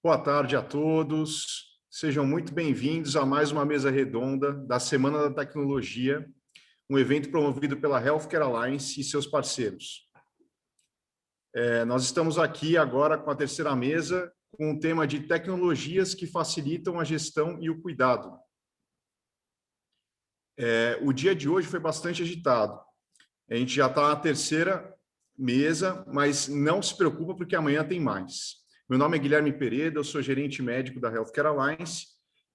Boa tarde a todos. Sejam muito bem-vindos a mais uma mesa redonda da Semana da Tecnologia, um evento promovido pela Healthcare Alliance e seus parceiros. Nós estamos aqui agora com a terceira mesa, com o tema de tecnologias que facilitam a gestão e o cuidado. O dia de hoje foi bastante agitado. A gente já está na terceira mesa, mas não se preocupa porque amanhã tem mais. Meu nome é Guilherme Pereira, eu sou gerente médico da Healthcare Alliance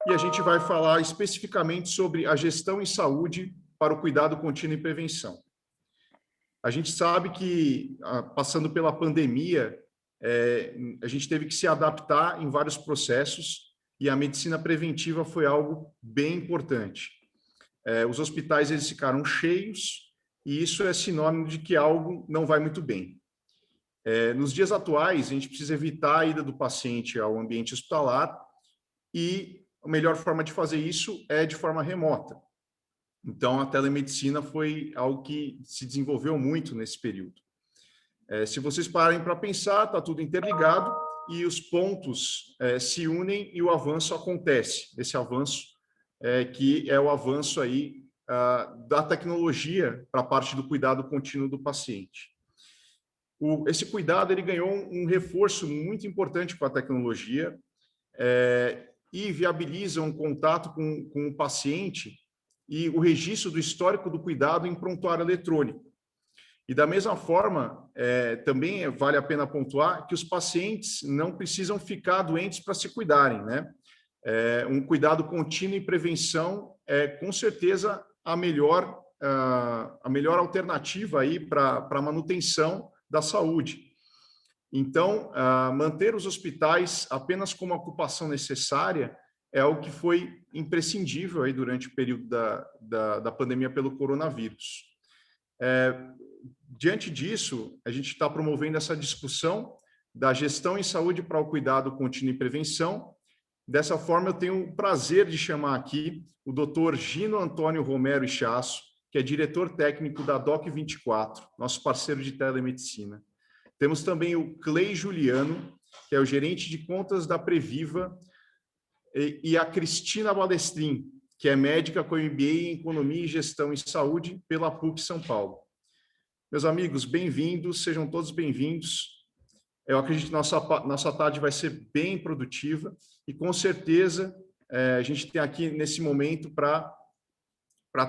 e a gente vai falar especificamente sobre a gestão em saúde para o cuidado contínuo e prevenção. A gente sabe que, passando pela pandemia, a gente teve que se adaptar em vários processos e a medicina preventiva foi algo bem importante. Os hospitais eles ficaram cheios e isso é sinônimo de que algo não vai muito bem. Nos dias atuais, a gente precisa evitar a ida do paciente ao ambiente hospitalar e a melhor forma de fazer isso é de forma remota. Então, a telemedicina foi algo que se desenvolveu muito nesse período. Se vocês pararem para pensar, está tudo interligado e os pontos se unem e o avanço acontece. Esse avanço que é o avanço aí da tecnologia para a parte do cuidado contínuo do paciente. Esse cuidado ele ganhou um reforço muito importante com a tecnologia e viabiliza um contato com o paciente e o registro do histórico do cuidado em prontuário eletrônico. E da mesma forma, também vale a pena pontuar que os pacientes não precisam ficar doentes para se cuidarem, né? Um cuidado contínuo e prevenção é, com certeza, a melhor alternativa aí para a manutenção da saúde. Então, manter os hospitais apenas como ocupação necessária é algo que foi imprescindível aí durante o período da pandemia pelo coronavírus. Diante disso, a gente está promovendo essa discussão da gestão em saúde para o cuidado contínuo e prevenção. Dessa forma, eu tenho o prazer de chamar aqui o Dr. Gino Antônio Romero Ichaço, que é diretor técnico da Doc24, nosso parceiro de telemedicina. Temos também o Clay Juliano, que é o gerente de contas da Previva, e a Cristina Balestrin, que é médica com MBA em Economia e Gestão em Saúde pela PUC São Paulo. Meus amigos, bem-vindos, sejam todos bem-vindos. Eu acredito que nossa tarde vai ser bem produtiva e, com certeza, a gente tem aqui, nesse momento, para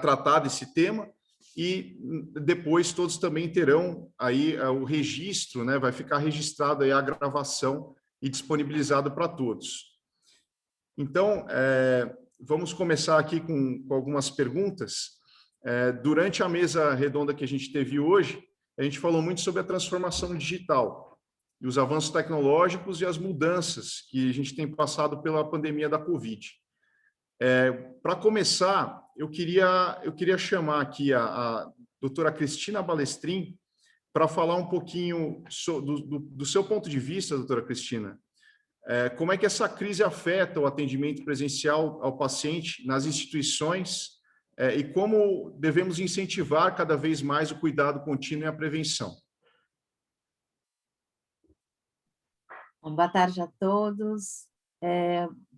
tratar desse tema e depois todos também terão aí o registro, né? Vai ficar registrado aí a gravação e disponibilizado para todos. Então, vamos começar aqui com algumas perguntas. Durante a mesa redonda que a gente teve hoje, a gente falou muito sobre a transformação digital e os avanços tecnológicos e as mudanças que a gente tem passado pela pandemia da Covid. Para começar, eu queria chamar aqui a doutora Cristina Balestrin para falar um pouquinho do seu ponto de vista, doutora Cristina. Como é que essa crise afeta o atendimento presencial ao paciente nas instituições e como devemos incentivar cada vez mais o cuidado contínuo e a prevenção? Boa tarde a todos.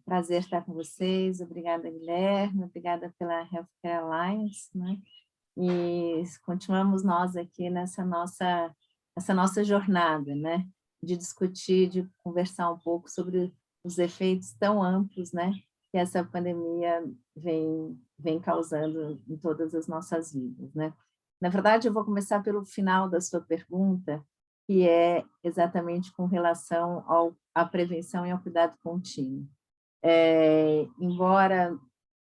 Prazer estar com vocês. Obrigada, Guilherme. Obrigada pela Healthcare Alliance, né? E continuamos nós aqui nessa nossa jornada, né? De discutir, de conversar um pouco sobre os efeitos tão amplos, né? Que essa pandemia vem causando em todas as nossas vidas, né? Na verdade, eu vou começar pelo final da sua pergunta, que é exatamente com relação à prevenção e ao cuidado contínuo. Embora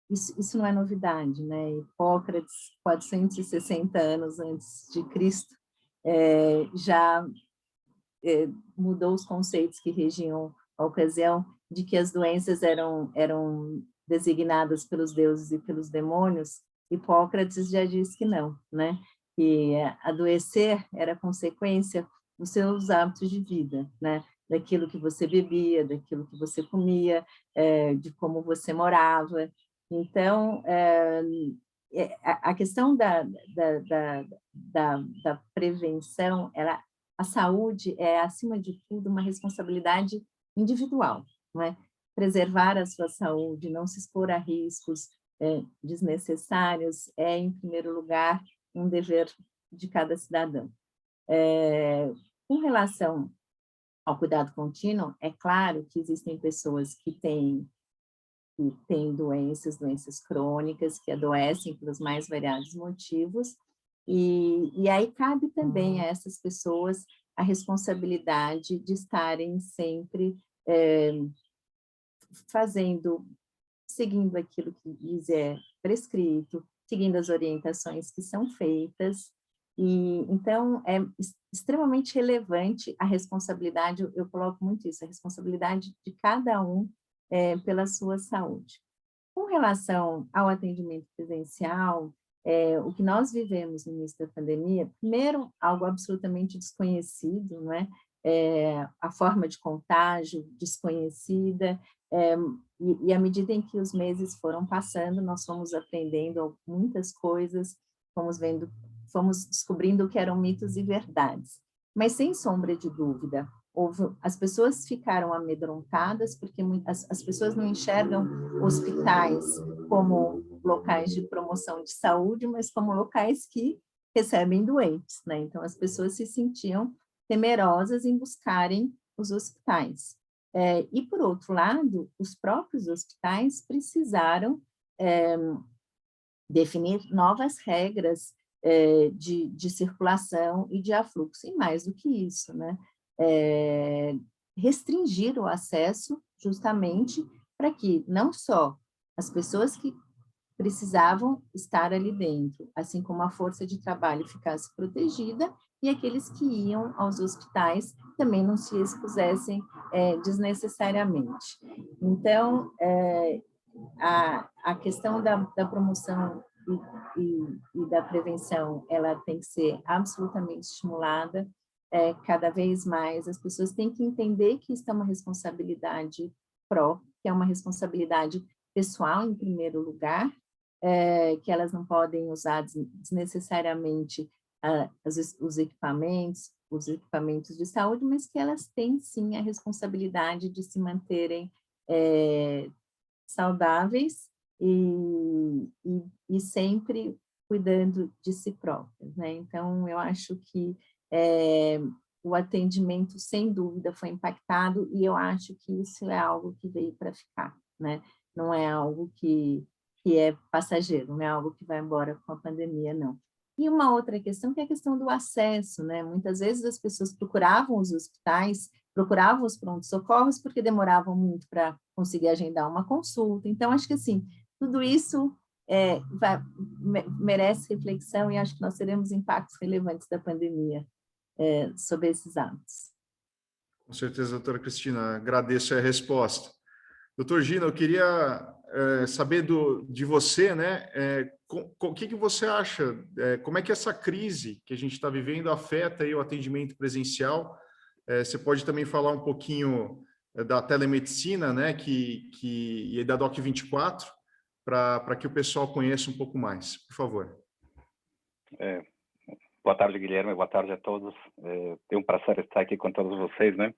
isso não é novidade, né? Hipócrates, 460 anos antes de Cristo, já mudou os conceitos que regiam a ocasião de que as doenças eram designadas pelos deuses e pelos demônios. Hipócrates já diz que não, né? Que adoecer era consequência dos seus hábitos de vida, né? Daquilo que você bebia, daquilo que você comia, de como você morava. Então, a questão da prevenção, a saúde é, acima de tudo, uma responsabilidade individual, não é? Preservar a sua saúde, não se expor a riscos desnecessários é, em primeiro lugar, um dever de cada cidadão. Com relação ao cuidado contínuo, é claro que existem pessoas que têm doenças crônicas, que adoecem pelos mais variados motivos, e aí cabe também a essas pessoas a responsabilidade de estarem sempre seguindo aquilo que lhes é prescrito, seguindo as orientações que são feitas, e então é extremamente relevante a responsabilidade, eu coloco muito isso, a responsabilidade de cada um pela sua saúde. Com relação ao atendimento presencial, o que nós vivemos no início da pandemia, primeiro, algo absolutamente desconhecido, não é? A forma de contágio desconhecida, e à medida em que os meses foram passando, nós fomos aprendendo muitas coisas, fomos descobrindo o que eram mitos e verdades. Mas, sem sombra de dúvida, as pessoas ficaram amedrontadas porque as pessoas não enxergam hospitais como locais de promoção de saúde, mas como locais que recebem doentes, né? Então, as pessoas se sentiam temerosas em buscarem os hospitais. E, por outro lado, os próprios hospitais precisaram definir novas regras de circulação e de afluxo, e mais do que isso, né? Restringir o acesso justamente para que não só as pessoas que precisavam estar ali dentro, assim como a força de trabalho ficasse protegida, e aqueles que iam aos hospitais também não se expusessem desnecessariamente. Então, a questão da promoção e da prevenção, ela tem que ser absolutamente estimulada, cada vez mais. As pessoas têm que entender que isso é uma responsabilidade própria, que é uma responsabilidade pessoal, em primeiro lugar, que elas não podem usar desnecessariamente os equipamentos de saúde, mas que elas têm, sim, a responsabilidade de se manterem saudáveis e sempre cuidando de si próprias, né? Então, eu acho que o atendimento, sem dúvida, foi impactado, e eu acho que isso é algo que veio para ficar, né? Não é algo que é passageiro, não é algo que vai embora com a pandemia, não. E uma outra questão, que é a questão do acesso, né? Muitas vezes as pessoas procuravam os hospitais, procuravam os prontos-socorros, porque demoravam muito para conseguir agendar uma consulta. Então, acho que, assim, tudo isso merece reflexão, e acho que nós teremos impactos relevantes da pandemia sobre esses atos. Com certeza, doutora Cristina, agradeço a resposta. Doutor Gino, eu queria saber de você, né? O que você acha? Como é que essa crise que a gente está vivendo afeta aí o atendimento presencial? Você pode também falar um pouquinho da telemedicina, né? E da Doc 24, para que o pessoal conheça um pouco mais, por favor. Boa tarde, Guilherme. Boa tarde a todos. É um prazer estar aqui com todos vocês, né?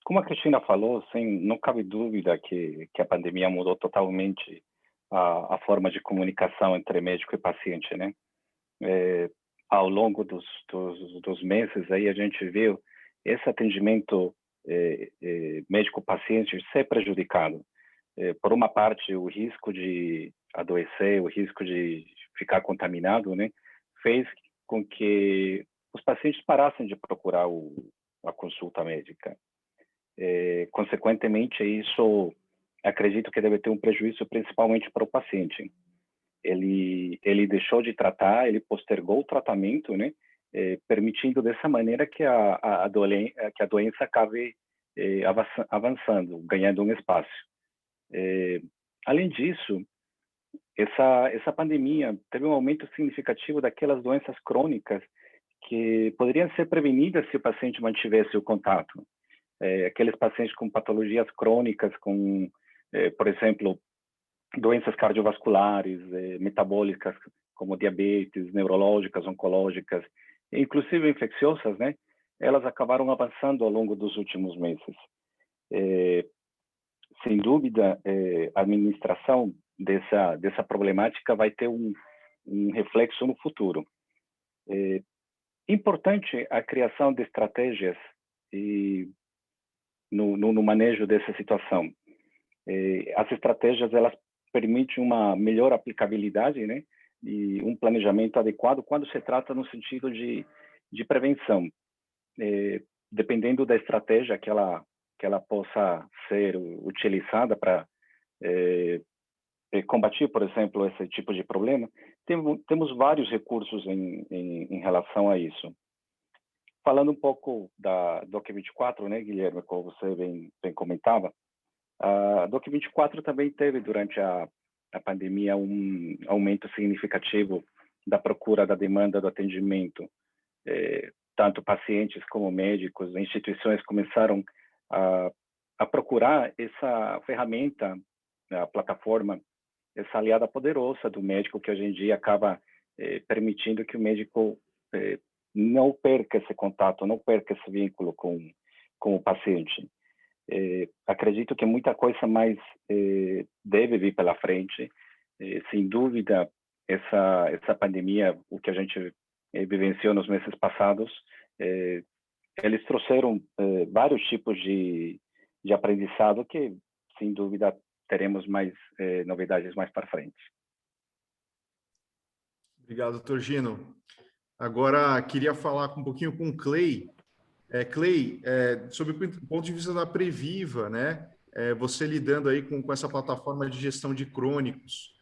Como a Cristina falou, não cabe dúvida que a pandemia mudou totalmente a forma de comunicação entre médico e paciente, né? Ao longo dos meses aí a gente viu esse atendimento médico-paciente ser prejudicado. Por uma parte, o risco de adoecer, o risco de ficar contaminado, né, fez com que os pacientes parassem de procurar a consulta médica. Consequentemente, isso acredito que deve ter um prejuízo principalmente para o paciente. Ele deixou de tratar, ele postergou o tratamento, né, permitindo dessa maneira que a doença acabe avançando, ganhando um espaço. Além disso, essa pandemia teve um aumento significativo daquelas doenças crônicas que poderiam ser prevenidas se o paciente mantivesse o contato. Aqueles pacientes com patologias crônicas, por exemplo, doenças cardiovasculares, metabólicas, como diabetes, neurológicas, oncológicas, inclusive infecciosas, né? Elas acabaram avançando ao longo dos últimos meses. sem dúvida, a administração dessa problemática vai ter um reflexo no futuro. Importante a criação de estratégias no manejo dessa situação. As estratégias, elas permitem uma melhor aplicabilidade, né, e um planejamento adequado quando se trata no sentido de prevenção. Dependendo da estratégia que ela possa ser utilizada para combater, por exemplo, esse tipo de problema, temos vários recursos em relação a isso. Falando um pouco da DOC24, né, Guilherme, como você bem comentava, a DOC24 também teve, durante a pandemia, um aumento significativo da procura, da demanda do atendimento. Tanto pacientes como médicos, instituições começaram a procurar essa ferramenta, a plataforma, essa aliada poderosa do médico, que hoje em dia acaba permitindo que o médico não perca esse contato, não perca esse vínculo com o paciente. Acredito que muita coisa mais deve vir pela frente. Sem dúvida, essa pandemia, o que a gente vivenciou nos meses passados, eles trouxeram vários tipos de aprendizado que, sem dúvida, teremos mais novidades mais para frente. Obrigado, doutor Gino. Agora, queria falar um pouquinho com o Clay. Clay, sobre o ponto de vista da Previva, né? Você lidando aí com essa plataforma de gestão de crônicos,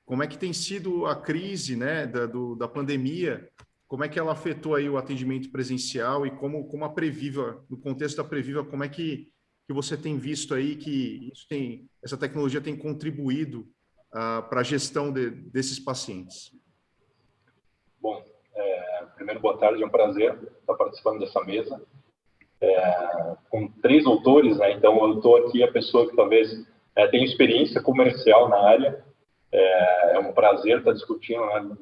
como é que tem sido a crise, né, da pandemia? Como é que ela afetou aí o atendimento presencial e como a Previva, no contexto da Previva, como é que você tem visto aí que essa tecnologia tem contribuído para a gestão desses pacientes? Bom, primeiro, boa tarde, é um prazer estar participando dessa mesa. Com 3 autores, né? Então eu estou aqui a pessoa que talvez tenha experiência comercial na área. É um prazer estar discutindo, né,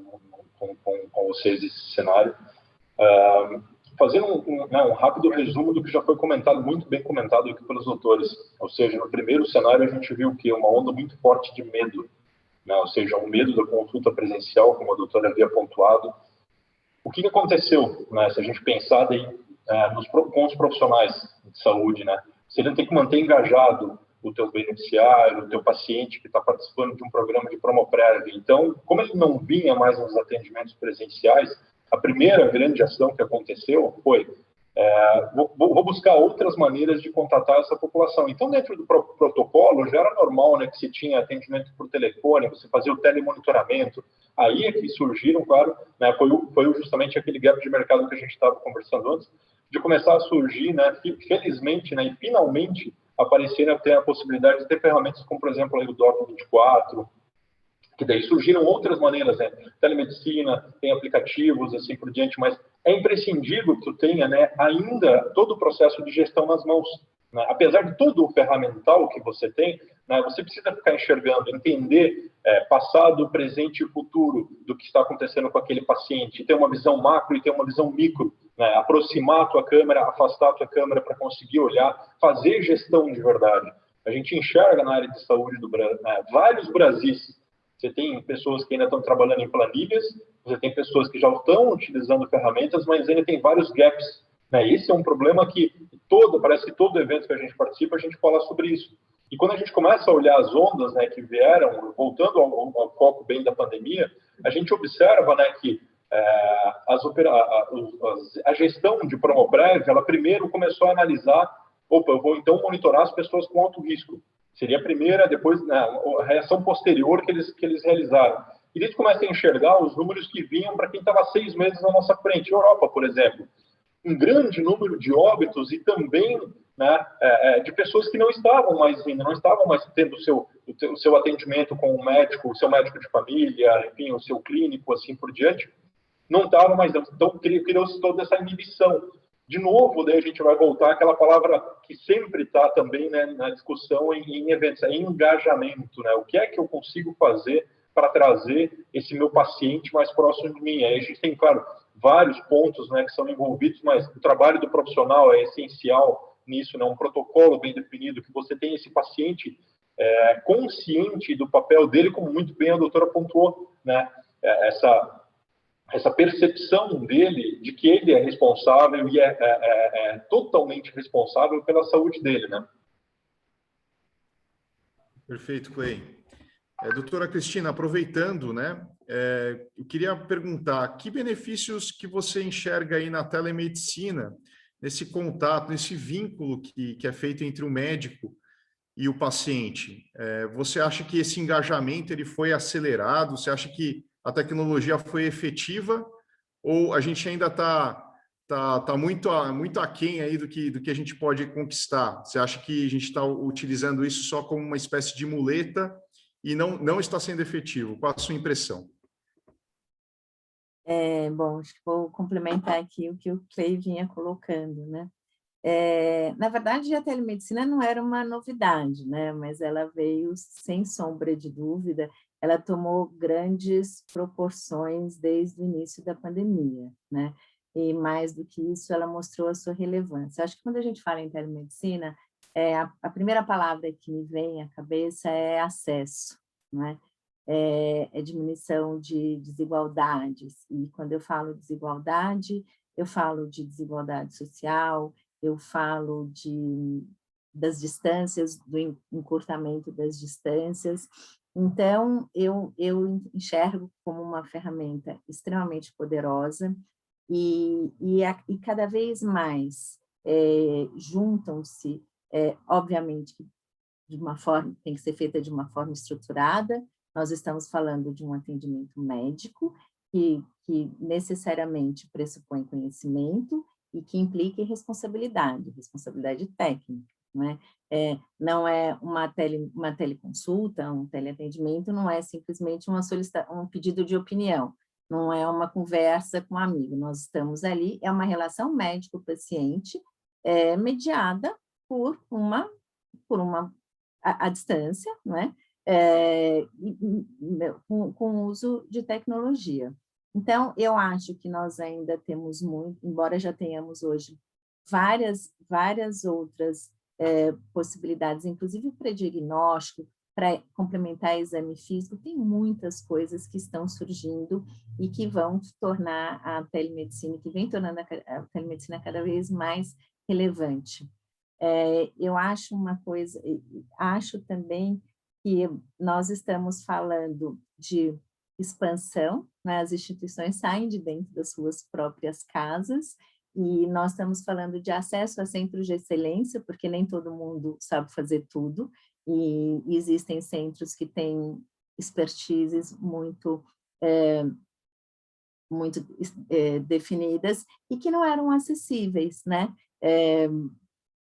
com vocês esse cenário. Fazendo um rápido resumo do que já foi comentado, muito bem comentado aqui pelos doutores. Ou seja, no primeiro cenário a gente viu que uma onda muito forte de medo, né? Ou seja, o medo da consulta presencial, como a doutora havia pontuado. O que aconteceu, né? Se a gente pensar daí, com os profissionais de saúde, né? Você tem que manter engajado o teu beneficiário, o teu paciente que está participando de um programa de Promoprév. Então, como ele não vinha mais nos atendimentos presenciais, a primeira grande ação que aconteceu foi vou buscar outras maneiras de contatar essa população. Então, dentro do protocolo, já era normal, né, que se tinha atendimento por telefone, você fazia o telemonitoramento. Aí é que surgiram, claro, né, foi justamente aquele gap de mercado que a gente estava conversando antes, de começar a surgir, né, felizmente, né, e finalmente apareceram ter a possibilidade de ter ferramentas como, por exemplo, aí o DOC24, que daí surgiram outras maneiras, né? Telemedicina, tem aplicativos, assim por diante, mas é imprescindível que tu tenha, né, ainda todo o processo de gestão nas mãos, né? Apesar de todo o ferramental que você tem, né, você precisa ficar enxergando, entender passado, presente e futuro do que está acontecendo com aquele paciente, ter uma visão macro e ter uma visão micro, né? Aproximar a tua câmera, afastar a tua câmera para conseguir olhar, fazer gestão de verdade. A gente enxerga na área de saúde do Brasil, vários Brasis. Você tem pessoas que ainda estão trabalhando em planilhas, você tem pessoas que já estão utilizando ferramentas, mas ainda tem vários gaps, né? Esse é um problema que parece que todo evento que a gente participa, a gente fala sobre isso. E quando a gente começa a olhar as ondas, né, que vieram, voltando ao foco bem da pandemia, a gente observa, né, que a gestão de Promoprév, ela primeiro começou a analisar, eu vou então monitorar as pessoas com alto risco. Seria a primeira, depois a reação posterior que eles realizaram. E eles começam a enxergar os números que vinham para quem estava 6 meses na nossa frente. Europa, por exemplo, um grande número de óbitos e também, né, de pessoas que não estavam mais vindo, não estavam mais tendo o seu atendimento com o médico, o seu médico de família, enfim, o seu clínico, assim por diante, não estavam mais dando. Então, criou-se toda essa inibição. De novo, daí a gente vai voltar àquela palavra que sempre está também, né, na discussão em eventos, é engajamento, né? O que é que eu consigo fazer para trazer esse meu paciente mais próximo de mim? Aí a gente tem, claro, vários pontos, né, que são envolvidos, mas o trabalho do profissional é essencial, nisso, né, um protocolo bem definido, que você tem esse paciente consciente do papel dele, como muito bem a doutora pontuou, né, essa percepção dele de que ele é responsável e é totalmente responsável pela saúde dele, né? Perfeito, Clay. Doutora Cristina, aproveitando, né, eu queria perguntar, que benefícios que você enxerga aí na telemedicina, nesse contato, nesse vínculo que é feito entre o médico e o paciente? Você acha que esse engajamento ele foi acelerado? Você acha que a tecnologia foi efetiva? Ou a gente ainda tá muito aquém aí do que a gente pode conquistar? Você acha que a gente está utilizando isso só como uma espécie de muleta e não está sendo efetivo? Qual a sua impressão? Bom, acho que vou complementar aqui o que o Clay vinha colocando, né? Na verdade, a telemedicina não era uma novidade, né? Mas ela veio, sem sombra de dúvida, ela tomou grandes proporções desde o início da pandemia, né? E mais do que isso, ela mostrou a sua relevância. Acho que quando a gente fala em telemedicina, a primeira palavra que me vem à cabeça é acesso, né? Diminuição de desigualdades. E quando eu falo desigualdade, eu falo de desigualdade social, eu falo das distâncias, do encurtamento das distâncias. Então, eu enxergo como uma ferramenta extremamente poderosa e cada vez mais juntam-se, obviamente, de uma forma, tem que ser feita de uma forma estruturada. Nós estamos falando de um atendimento médico que necessariamente pressupõe conhecimento e que implica responsabilidade técnica, não é? Não é uma teleconsulta, um teleatendimento, não é simplesmente um pedido de opinião, não é uma conversa com um amigo, nós estamos ali, é uma relação médico-paciente mediada por uma à distância, não é? Com o uso de tecnologia. Então, eu acho que nós ainda temos muito, embora já tenhamos hoje várias outras possibilidades, inclusive para diagnóstico, para complementar exame físico, tem muitas coisas que estão surgindo e que vão tornar a telemedicina, que vem tornando a telemedicina cada vez mais relevante. Eu acho uma coisa, acho também que nós estamos falando de expansão, né? As instituições saem de dentro das suas próprias casas e nós estamos falando de acesso a centros de excelência, porque nem todo mundo sabe fazer tudo, e existem centros que têm expertises muito definidas e que não eram acessíveis, né?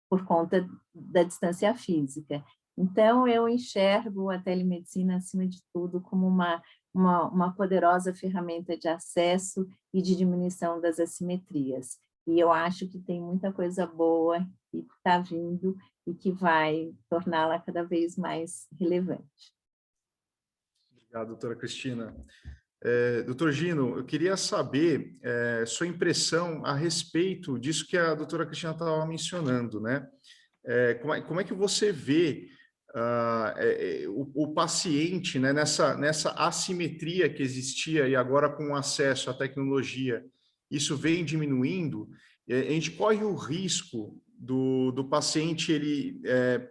Por conta da distância física. Então, eu enxergo a telemedicina, acima de tudo, como uma poderosa ferramenta de acesso e de diminuição das assimetrias. E eu acho que tem muita coisa boa que está vindo e que vai torná-la cada vez mais relevante. Obrigado, doutora Cristina. Doutor Gino, eu queria saber sua impressão a respeito disso que a doutora Cristina estava mencionando, né? Como é que você vê o paciente, né, nessa assimetria que existia e agora com o acesso à tecnologia, isso vem diminuindo? A gente corre o risco do paciente ele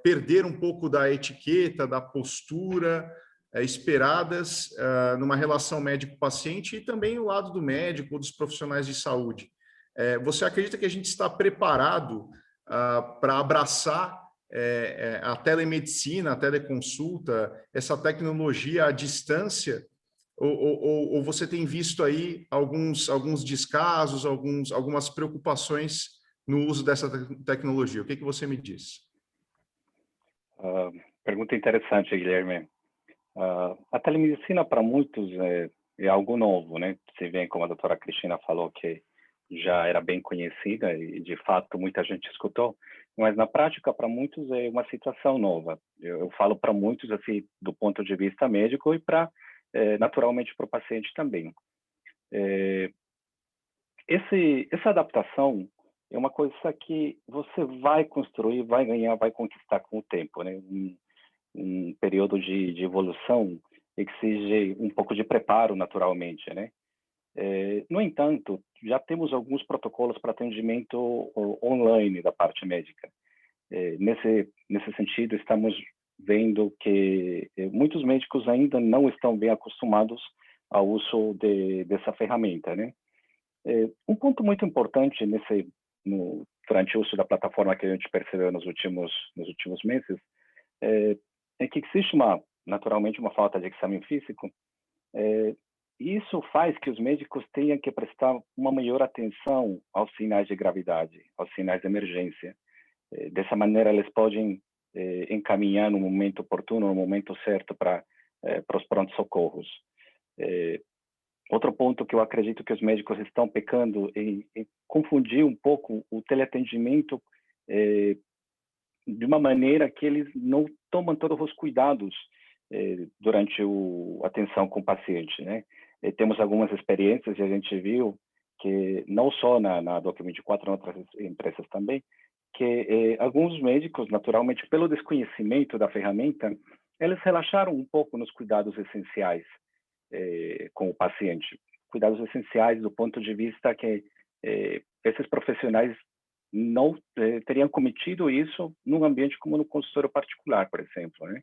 perder um pouco da etiqueta, da postura, esperadas numa relação médico-paciente e também o lado do médico ou dos profissionais de saúde. Você acredita que a gente está preparado para abraçar a telemedicina, a teleconsulta, essa tecnologia à distância? Ou você tem visto aí alguns descasos, algumas preocupações no uso dessa tecnologia? O que você me diz? Pergunta interessante, Guilherme. A telemedicina para muitos é algo novo, né? Se vê, como a doutora Cristina falou, que já era bem conhecida e, de fato, muita gente escutou, mas, na prática, para muitos é uma situação nova. Eu falo para muitos, assim, do ponto de vista médico e, naturalmente, para o paciente também. Essa adaptação é uma coisa que você vai construir, vai ganhar, vai conquistar com o tempo, né? Um período de evolução exige um pouco de preparo, naturalmente, né? No entanto, já temos alguns protocolos para atendimento online da parte médica. Nesse sentido, estamos vendo que muitos médicos ainda não estão bem acostumados ao uso dessa ferramenta, né? Um ponto muito importante durante o uso da plataforma que a gente percebeu nos últimos meses é que existe naturalmente uma falta de exame físico. Isso faz que os médicos tenham que prestar uma maior atenção aos sinais de gravidade, aos sinais de emergência. Dessa maneira, eles podem encaminhar no momento oportuno, no momento certo para os pronto-socorros. Outro ponto que eu acredito que os médicos estão pecando é confundir um pouco o teleatendimento de uma maneira que eles não tomam todos os cuidados durante a atenção com o paciente, né? Temos algumas experiências e a gente viu que, não só na Doc24, em outras empresas também, que alguns médicos, naturalmente, pelo desconhecimento da ferramenta, eles relaxaram um pouco nos cuidados essenciais com o paciente. Cuidados essenciais do ponto de vista que esses profissionais não teriam cometido isso num ambiente como no consultório particular, por exemplo, né?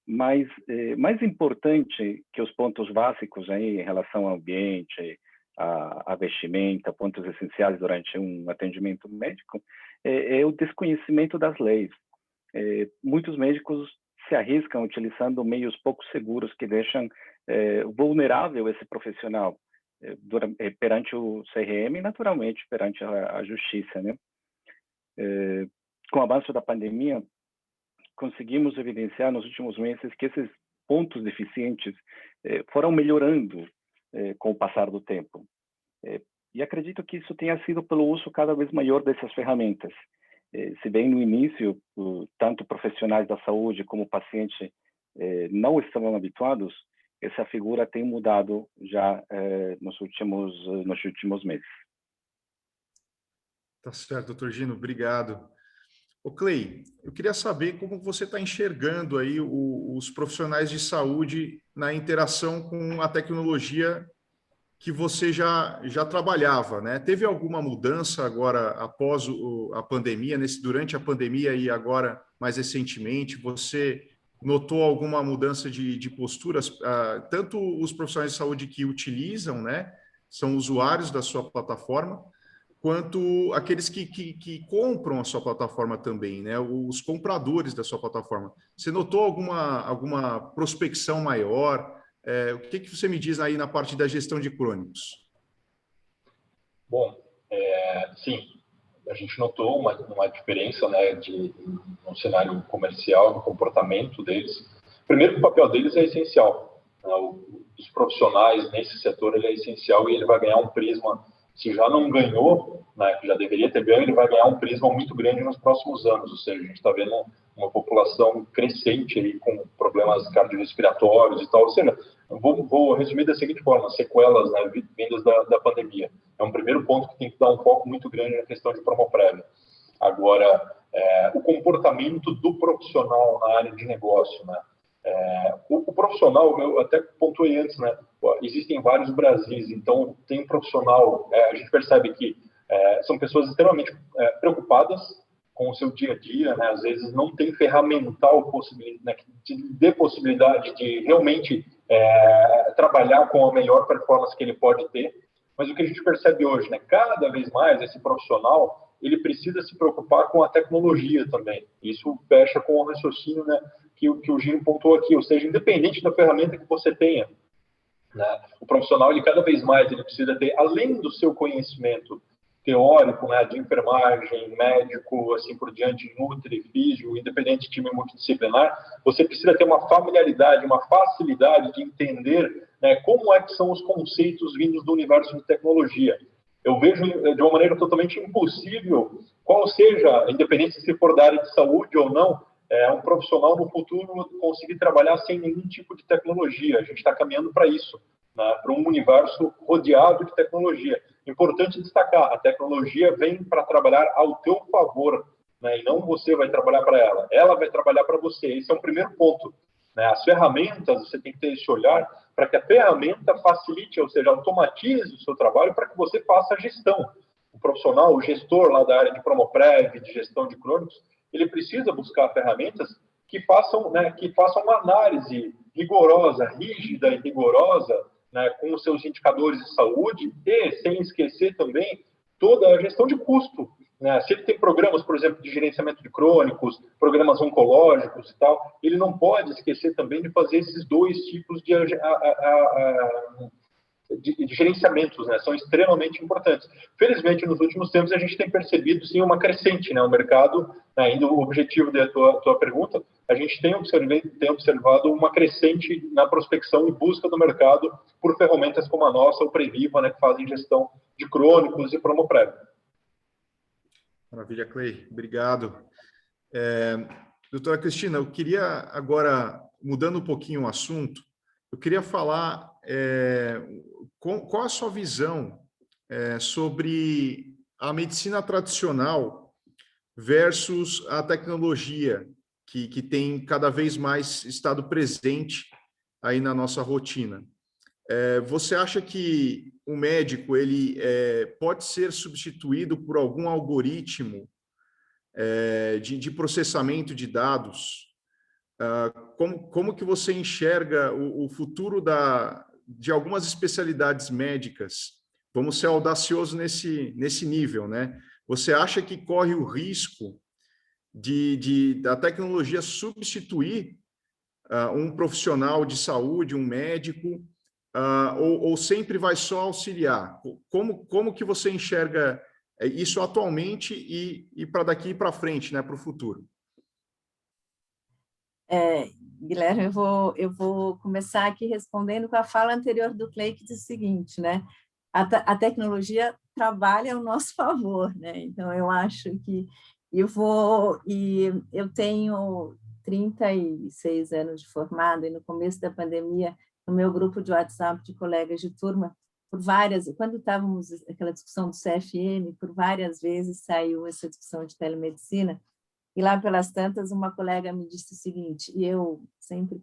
Mas mais importante que os pontos básicos aí em relação ao ambiente, a vestimenta, pontos essenciais durante um atendimento médico, é o desconhecimento das leis. Muitos médicos se arriscam utilizando meios pouco seguros que deixam vulnerável esse profissional perante o CRM e, naturalmente, perante a justiça, né? Com o avanço da pandemia, conseguimos evidenciar nos últimos meses que esses pontos deficientes foram melhorando com o passar do tempo. E acredito que isso tenha sido pelo uso cada vez maior dessas ferramentas. Se bem no início, tanto profissionais da saúde como paciente não estavam habituados, essa figura tem mudado já nos últimos meses. Tá certo, doutor Gino, obrigado. Ô Clay, eu queria saber como você está enxergando aí os profissionais de saúde na interação com a tecnologia que você já trabalhava, né? Teve alguma mudança agora após a pandemia, durante a pandemia e agora mais recentemente? Você notou alguma mudança de posturas? Tanto os profissionais de saúde que utilizam, né, são usuários da sua plataforma, quanto aqueles que compram a sua plataforma também, né? Os compradores da sua plataforma. Você notou alguma prospecção maior? O que você me diz aí na parte da gestão de crônicos? Bom, sim, a gente notou uma diferença, né, no cenário comercial, no comportamento deles. Primeiro, o papel deles é essencial. Né? Os profissionais nesse setor ele é essencial e ele vai ganhar um prisma. Se já não ganhou, né, que já deveria ter ganho, ele vai ganhar um prisma muito grande nos próximos anos. Ou seja, a gente está vendo uma população crescente aí com problemas cardiorrespiratórios e tal. Ou seja, vou resumir da seguinte forma: sequelas, né, vindas da pandemia. É um primeiro ponto que tem que dar um foco muito grande na questão de promoprévia. Agora, o comportamento do profissional na área de negócio, né? O profissional, eu até pontuei antes, né? Existem vários Brasis, então tem um profissional, a gente percebe que são pessoas extremamente preocupadas com o seu dia a dia, né? Às vezes não tem ferramental né, que dê possibilidade de realmente trabalhar com a melhor performance que ele pode ter, mas o que a gente percebe hoje, né? Cada vez mais esse profissional ele precisa se preocupar com a tecnologia também. Isso fecha com o raciocínio, né, que o Gino pontuou aqui, ou seja, independente da ferramenta que você tenha, né, o profissional, ele cada vez mais ele precisa ter, além do seu conhecimento teórico, né, de enfermagem, médico, assim por diante, nutri, físio, independente de time multidisciplinar, você precisa ter uma familiaridade, uma facilidade de entender, né, como é que são os conceitos vindos do universo de tecnologia. Eu vejo de uma maneira totalmente impossível, qual seja, independente se for da área de saúde ou não, um profissional no futuro conseguir trabalhar sem nenhum tipo de tecnologia. A gente está caminhando para isso. né, para um universo rodeado de tecnologia. Importante destacar, a tecnologia vem para trabalhar ao teu favor, né, e não você vai trabalhar para ela. Ela vai trabalhar para você. Esse é o primeiro ponto. Né? As ferramentas, você tem que ter esse olhar para que a ferramenta facilite, ou seja, automatize o seu trabalho para que você faça a gestão. O profissional, o gestor lá da área de Promoprev, de gestão de crônicos, ele precisa buscar ferramentas que façam uma análise rigorosa, rígida e rigorosa, né, com os seus indicadores de saúde e, sem esquecer também, toda a gestão de custo. Né? Se ele tem programas, por exemplo, de gerenciamento de crônicos, programas oncológicos e tal, ele não pode esquecer também de fazer esses dois tipos de gerenciamentos, né? São extremamente importantes. Felizmente, nos últimos tempos, a gente tem percebido, sim, uma crescente, né? O mercado, ainda o objetivo da tua pergunta, a gente tem observado uma crescente na prospecção e busca do mercado por ferramentas como a nossa, o Previva, né? Que fazem gestão de crônicos e Promoprev. Maravilha, Clay. Obrigado. Doutora Cristina, eu queria agora, mudando um pouquinho o assunto, eu queria falar qual a sua visão sobre a medicina tradicional versus a tecnologia que tem cada vez mais estado presente aí na nossa rotina. Você acha que o médico ele pode ser substituído por algum algoritmo de processamento de dados? Como que você enxerga o futuro de algumas especialidades médicas? Vamos ser audaciosos nesse nível, né? Você acha que corre o risco da tecnologia substituir um profissional de saúde, um médico, ou sempre vai só auxiliar? Como que você enxerga isso atualmente e para daqui para frente, né, para o futuro? Guilherme, eu vou começar aqui respondendo com a fala anterior do Clay, que diz o seguinte, né? A tecnologia trabalha ao nosso favor, né? Então, eu acho que eu tenho 36 anos de formada, e no começo da pandemia, no meu grupo de WhatsApp de colegas de turma, quando estávamos aquela discussão do CFM, por várias vezes saiu essa discussão de telemedicina, e lá pelas tantas, uma colega me disse o seguinte, e eu sempre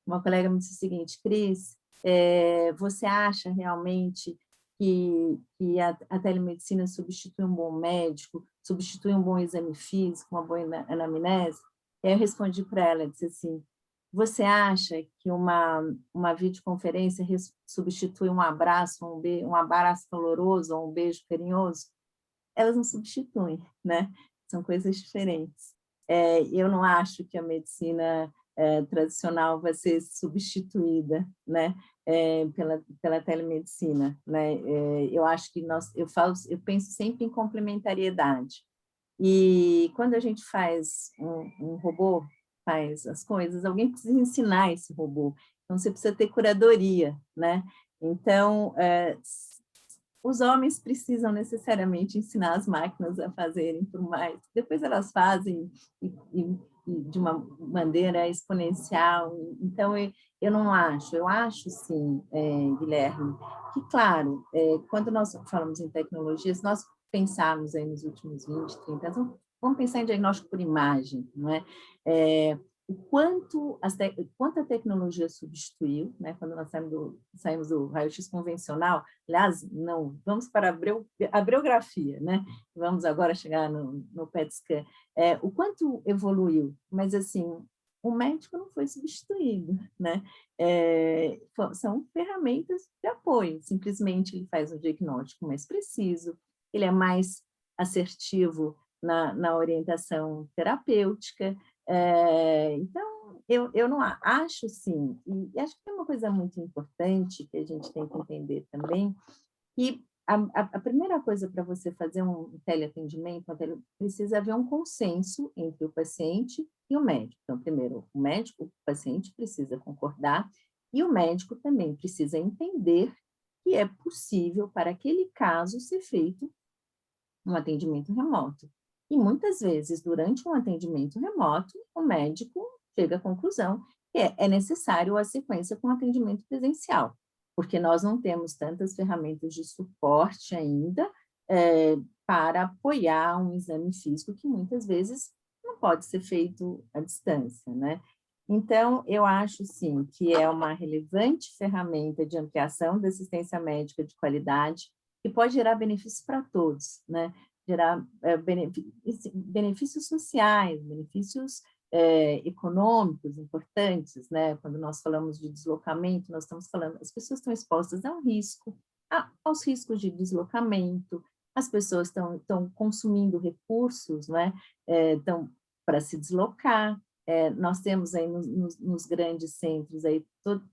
uma colega me disse o seguinte: Cris, você acha realmente que a telemedicina substitui um bom médico, substitui um bom exame físico, uma boa anamnese? E aí eu respondi para ela, disse assim: você acha que uma videoconferência substitui um abraço, um abraço caloroso ou um beijo carinhoso? Elas não substituem, né? São coisas diferentes. Eu não acho que a medicina tradicional vai ser substituída, né, pela telemedicina, né? Eu acho que eu penso sempre em complementariedade. E quando a gente faz um robô, faz as coisas, alguém precisa ensinar esse robô. Então, você precisa ter curadoria, né? Então, os homens precisam necessariamente ensinar as máquinas a fazerem por mais. Depois elas fazem e de uma maneira exponencial. Então, eu não acho. Eu acho, sim, Guilherme, que, claro, quando nós falamos em tecnologia, se nós pensarmos aí nos últimos 20, 30 anos, vamos pensar em diagnóstico por imagem, não é? O quanto a tecnologia substituiu, né? Quando nós saímos do raio-x convencional, aliás, não, vamos para a briografia, né? Vamos agora chegar no PET scan. O quanto evoluiu, mas assim, o médico não foi substituído, né? São ferramentas de apoio, simplesmente ele faz um diagnóstico mais preciso, ele é mais assertivo na orientação terapêutica. Então, eu não acho, sim, e acho que tem uma coisa muito importante que a gente tem que entender também, que a primeira coisa para você fazer um teleatendimento, precisa haver um consenso entre o paciente e o médico. Então, primeiro, o paciente precisa concordar e o médico também precisa entender que é possível, para aquele caso, ser feito um atendimento remoto. E muitas vezes, durante um atendimento remoto, o médico chega à conclusão que é necessário a sequência com atendimento presencial. porque nós não temos tantas ferramentas de suporte ainda para apoiar um exame físico que muitas vezes não pode ser feito à distância, né? Então, eu acho, sim, que é uma relevante ferramenta de ampliação da assistência médica de qualidade que pode gerar benefícios para todos, né? Gerar benefícios sociais, benefícios econômicos importantes, né? Quando nós falamos de deslocamento, nós estamos falando, as pessoas estão expostas a um risco, aos riscos de deslocamento, as pessoas estão consumindo recursos, né? Para se deslocar. Nós temos aí nos grandes centros aí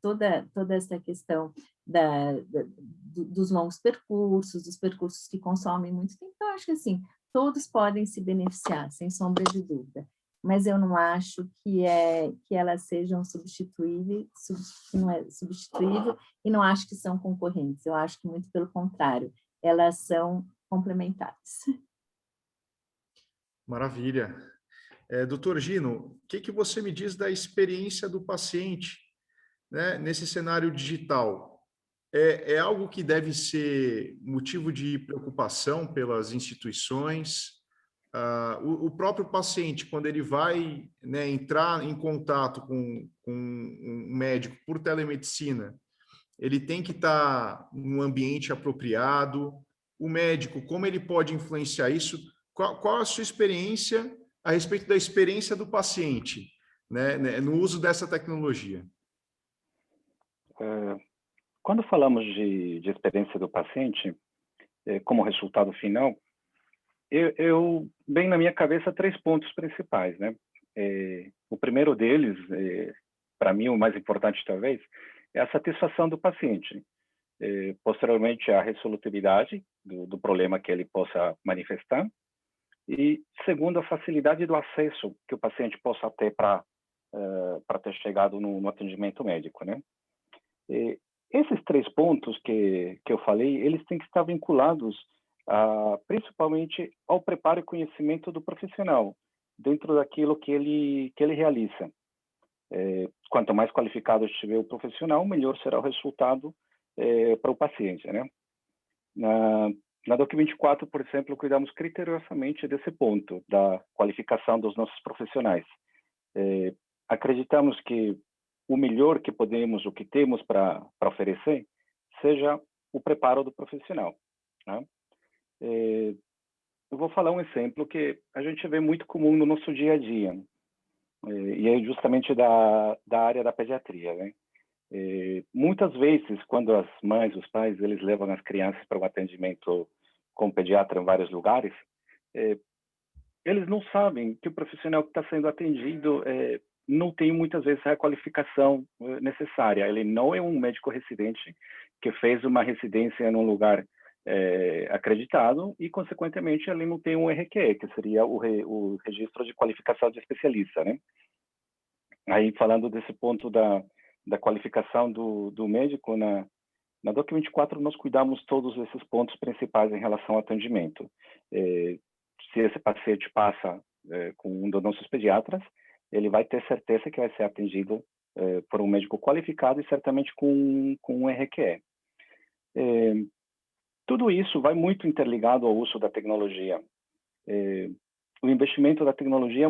toda essa questão dos longos percursos, dos percursos que consomem muito tempo. Então, acho que assim, todos podem se beneficiar, sem sombra de dúvida. Mas eu não acho que elas sejam substituíveis, que não é substituível, e não acho que são concorrentes. Eu acho que, muito pelo contrário, elas são complementares. Maravilha. Doutor Gino, o que você me diz da experiência do paciente, né, nesse cenário digital? É algo que deve ser motivo de preocupação pelas instituições? O próprio paciente, quando ele vai, né, entrar em contato com um médico por telemedicina, ele tem que estar num ambiente apropriado. O médico, como ele pode influenciar isso? Qual a sua experiência a respeito da experiência do paciente, né, no uso dessa tecnologia? Quando falamos de experiência do paciente, como resultado final, eu bem na minha cabeça 3 pontos principais, né? O primeiro deles, para mim o mais importante talvez, é a satisfação do paciente. Posteriormente, a resolutividade do problema que ele possa manifestar. E segundo, a facilidade do acesso que o paciente possa ter para ter chegado no atendimento médico, né? Esses 3 pontos que eu falei, eles têm que estar vinculados principalmente ao preparo e conhecimento do profissional, dentro daquilo que ele realiza. Quanto mais qualificado estiver o profissional, melhor será o resultado para o paciente, né? Na Doc24, por exemplo, cuidamos criteriosamente desse ponto, da qualificação dos nossos profissionais. Acreditamos que o melhor que podemos, o que temos para oferecer, seja o preparo do profissional, né? Eu vou falar um exemplo que a gente vê muito comum no nosso dia a dia, e é justamente da área da pediatria, né? Muitas vezes, quando as mães, os pais, eles levam as crianças para o atendimento com o pediatra em vários lugares, eles não sabem que o profissional que está sendo atendido não tem muitas vezes a qualificação necessária. Ele não é um médico residente que fez uma residência num lugar acreditado e, consequentemente, ele não tem um RQE, que seria o registro de qualificação de especialista, né? Aí, falando desse ponto da qualificação do médico, na Doc24 nós cuidamos todos esses pontos principais em relação ao atendimento. Se esse paciente passa com um dos nossos pediatras, ele vai ter certeza que vai ser atendido por um médico qualificado e certamente com um RQE. Tudo isso vai muito interligado ao uso da tecnologia. O investimento da tecnologia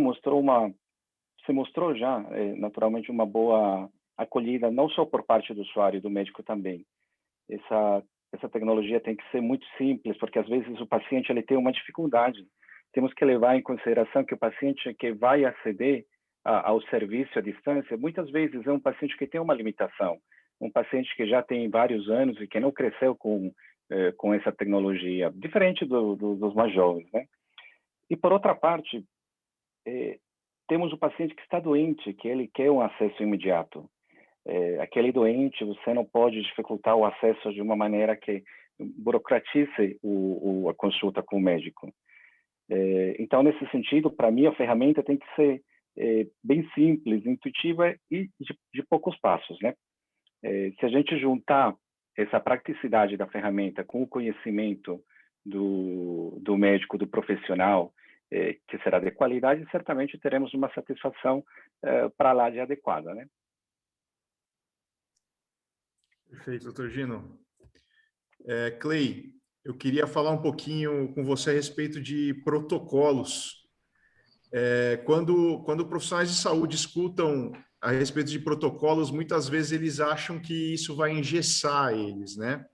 se mostrou já, naturalmente, uma boa acolhida, não só por parte do usuário, do médico também. Essa tecnologia tem que ser muito simples, porque às vezes o paciente ele tem uma dificuldade. Temos que levar em consideração que o paciente que vai aceder ao serviço à distância, muitas vezes é um paciente que tem uma limitação, um paciente que já tem vários anos e que não cresceu com essa tecnologia, diferente dos mais jovens, né? E por outra parte, temos o paciente que está doente, que ele quer um acesso imediato. Aquele doente, você não pode dificultar o acesso de uma maneira que burocratize a consulta com o médico. Então, nesse sentido, para mim, a ferramenta tem que ser bem simples, intuitiva e de poucos passos, né? Se a gente juntar essa praticidade da ferramenta com o conhecimento do médico, do profissional, que será de qualidade, certamente teremos uma satisfação para lá de adequada, né? Perfeito, doutor Gino. Clay, eu queria falar um pouquinho com você a respeito de protocolos. Quando profissionais de saúde escutam a respeito de protocolos, muitas vezes eles acham que isso vai engessar eles, né?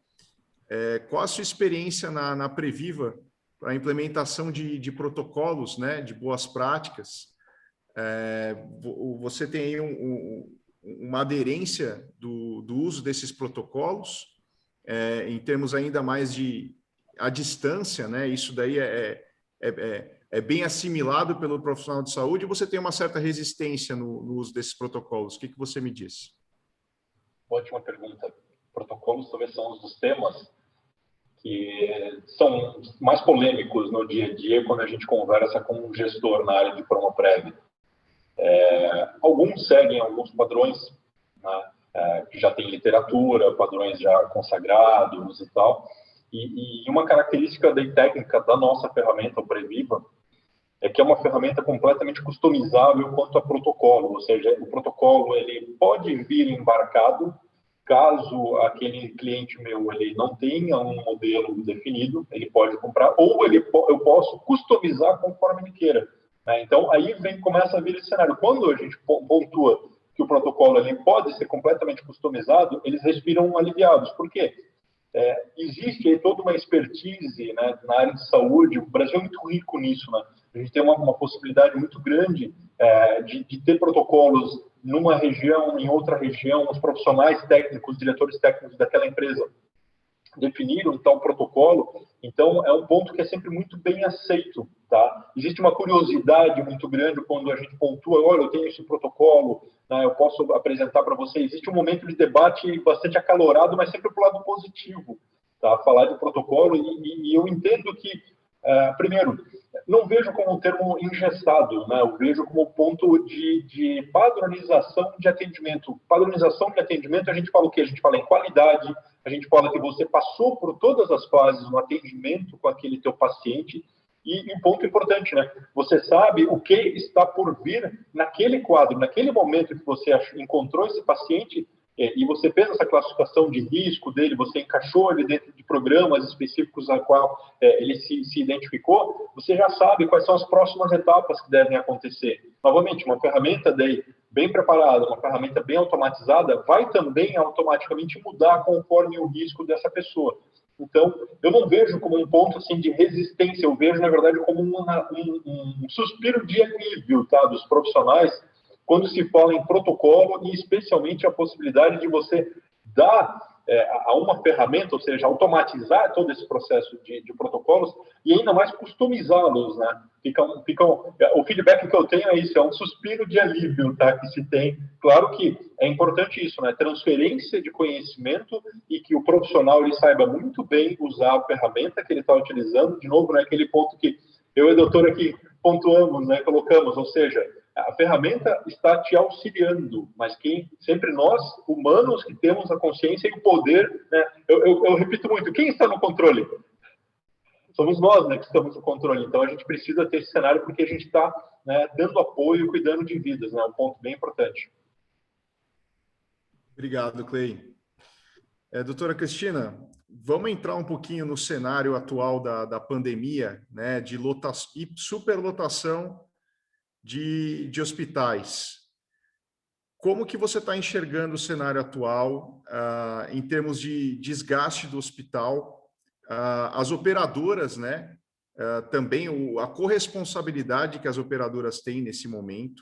Qual a sua experiência na Previva para a implementação de protocolos, né, de boas práticas? Você tem aí uma aderência do uso desses protocolos, em termos ainda mais de a distância, né? Isso daí é bem assimilado pelo profissional de saúde, e você tem uma certa resistência no uso desses protocolos. O que você me diz? Ótima pergunta. Protocolos talvez são um dos temas que são mais polêmicos no dia a dia quando a gente conversa com um gestor na área de Promoprev. Alguns seguem alguns padrões, né, que já tem literatura, padrões já consagrados e tal. E uma característica da técnica da nossa ferramenta, o Previva, é que é uma ferramenta completamente customizável quanto a protocolo, ou seja, o protocolo ele pode vir embarcado caso aquele cliente meu ele não tenha um modelo definido, ele pode comprar, ou eu posso customizar conforme ele queira. Né? Então, aí começa a vir esse cenário. Quando a gente pontua que o protocolo ele pode ser completamente customizado, eles respiram aliviados. Por quê? Existe aí toda uma expertise, né, na área de saúde. O Brasil é muito rico nisso, né? A gente tem uma possibilidade muito grande de ter protocolos numa região, em outra região, os profissionais técnicos, diretores técnicos daquela empresa definiram tal protocolo. Então, é um ponto que é sempre muito bem aceito, tá? Existe uma curiosidade muito grande quando a gente pontua, olha, eu tenho esse protocolo, né, eu posso apresentar para você. Existe um momento de debate bastante acalorado, mas sempre para o lado positivo, tá? Falar de protocolo, e eu entendo que, primeiro, não vejo como um termo engessado, né? Eu vejo como ponto de padronização de atendimento. Padronização de atendimento, a gente fala o quê? A gente fala em qualidade, a gente fala que você passou por todas as fases no atendimento com aquele teu paciente, e um ponto importante, né? Você sabe o que está por vir naquele quadro, naquele momento que você encontrou esse paciente, e você fez essa classificação de risco dele, você encaixou ele dentro de programas específicos a qual ele se identificou, você já sabe quais são as próximas etapas que devem acontecer. Novamente, uma ferramenta daí bem preparada, uma ferramenta bem automatizada, vai também automaticamente mudar conforme o risco dessa pessoa. Então, eu não vejo como um ponto assim de resistência, eu vejo, na verdade, como um suspiro de alívio, tá, dos profissionais, quando se fala em protocolo, e especialmente a possibilidade de você dar a uma ferramenta, ou seja, automatizar todo esse processo de protocolos e ainda mais customizá-los, né? O feedback que eu tenho é isso, é um suspiro de alívio, tá? Que se tem. Claro que é importante isso, né? Transferência de conhecimento e que o profissional ele saiba muito bem usar a ferramenta que ele está utilizando. De novo, naquele ponto que eu e a doutora aqui pontuamos, né? Colocamos, ou seja, a ferramenta está te auxiliando, mas sempre nós, humanos, que temos a consciência e o poder, né? Eu repito muito, quem está no controle? Somos nós, né, que estamos no controle. Então, a gente precisa ter esse cenário porque a gente está, né, dando apoio e cuidando de vidas, né? Um ponto bem importante. Obrigado, Clay. Doutora Cristina, vamos entrar um pouquinho no cenário atual da pandemia, né, de e superlotação de hospitais. Como que você está enxergando o cenário atual em termos de desgaste do hospital? As operadoras, né? Também a corresponsabilidade que as operadoras têm nesse momento.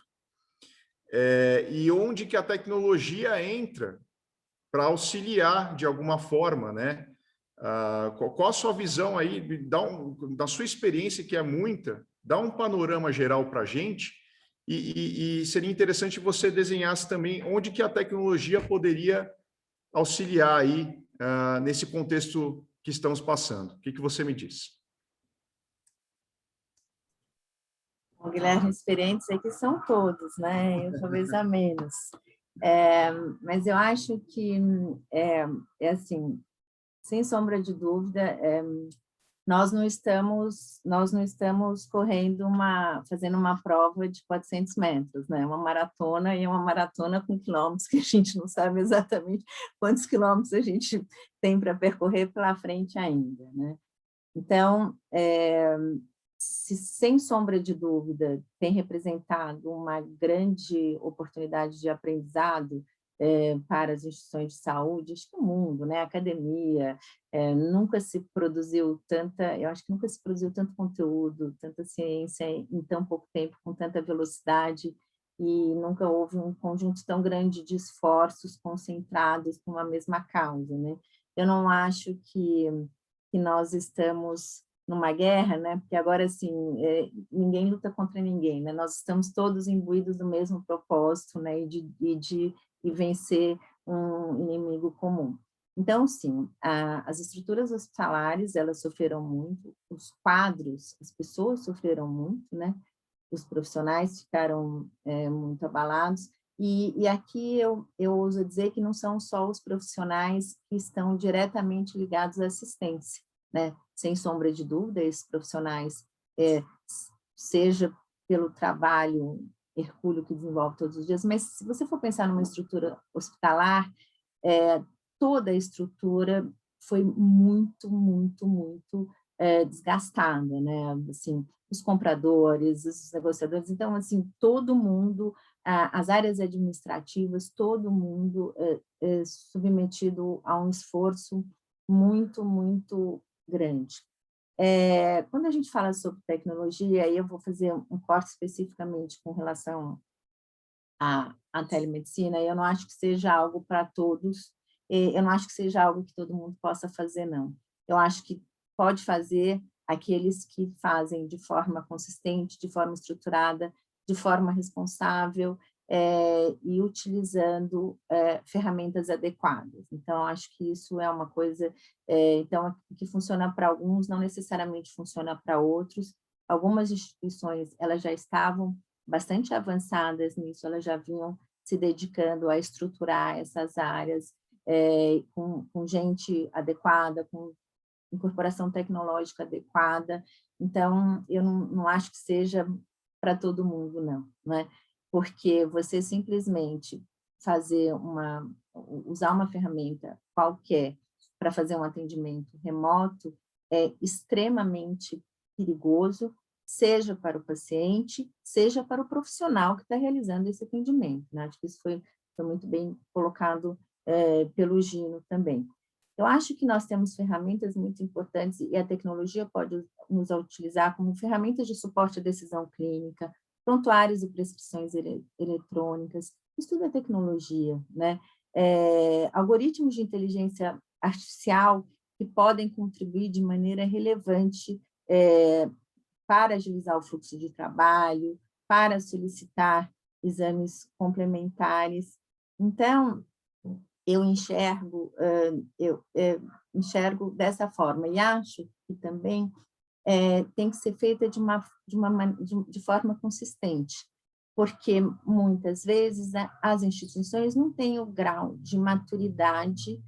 E onde que a tecnologia entra para auxiliar de alguma forma, né? Qual a sua visão aí, da sua experiência, que é muita, dá um panorama geral para a gente, e seria interessante você desenhasse também onde que a tecnologia poderia auxiliar aí nesse contexto que estamos passando. O que você me diz? Bom, Guilherme, experientes aqui são todos, né? Eu talvez a menos. Mas eu acho que, assim, sem sombra de dúvida, nós não estamos fazendo uma prova de 400 metros, né? Uma maratona, e uma maratona com quilômetros que a gente não sabe exatamente quantos quilômetros a gente tem para percorrer pela frente ainda, né? Então, sem sombra de dúvida, tem representado uma grande oportunidade de aprendizado para as instituições de saúde, acho que o mundo, né? A academia, nunca se produziu eu acho que nunca se produziu tanto conteúdo, tanta ciência em tão pouco tempo, com tanta velocidade, e nunca houve um conjunto tão grande de esforços concentrados com uma mesma causa, né? Eu não acho que nós estamos numa guerra, né? Porque agora, assim, ninguém luta contra ninguém, né? Nós estamos todos imbuídos do mesmo propósito, né? E vencer um inimigo comum. Então, sim, as estruturas hospitalares, elas sofreram muito, os quadros, as pessoas sofreram muito, né? Os profissionais ficaram muito abalados, e aqui eu ouso dizer que não são só os profissionais que estão diretamente ligados à assistência, né? Sem sombra de dúvida, esses profissionais, seja pelo trabalho hercúleo que desenvolve todos os dias, mas se você for pensar numa estrutura hospitalar, toda a estrutura foi muito, muito, muito desgastada, né? Assim, os compradores, os negociadores, então, assim, todo mundo, as áreas administrativas, todo mundo submetido a um esforço muito, muito grande. Quando a gente fala sobre tecnologia, aí eu vou fazer um corte especificamente com relação à telemedicina, e eu não acho que seja algo para todos, eu não acho que seja algo que todo mundo possa fazer, não. Eu acho que pode fazer aqueles que fazem de forma consistente, de forma estruturada, de forma responsável, e utilizando ferramentas adequadas. Então, acho que isso é uma coisa, então, que funciona para alguns, não necessariamente funciona para outros. Algumas instituições, elas já estavam bastante avançadas nisso, elas já vinham se dedicando a estruturar essas áreas com gente adequada, com incorporação tecnológica adequada. Então, eu não acho que seja para todo mundo, não, né? Porque você simplesmente usar uma ferramenta qualquer para fazer um atendimento remoto é extremamente perigoso, seja para o paciente, seja para o profissional que está realizando esse atendimento, né? Acho que isso foi muito bem colocado pelo Gino também. Eu acho que nós temos ferramentas muito importantes e a tecnologia pode nos utilizar como ferramentas de suporte à decisão clínica, prontuários e prescrições eletrônicas, isso tudo é tecnologia, né? Algoritmos de inteligência artificial que podem contribuir de maneira relevante para agilizar o fluxo de trabalho, para solicitar exames complementares. Então, eu enxergo dessa forma, e acho que também tem que ser feita de forma consistente, porque muitas vezes as instituições não têm o grau de maturidade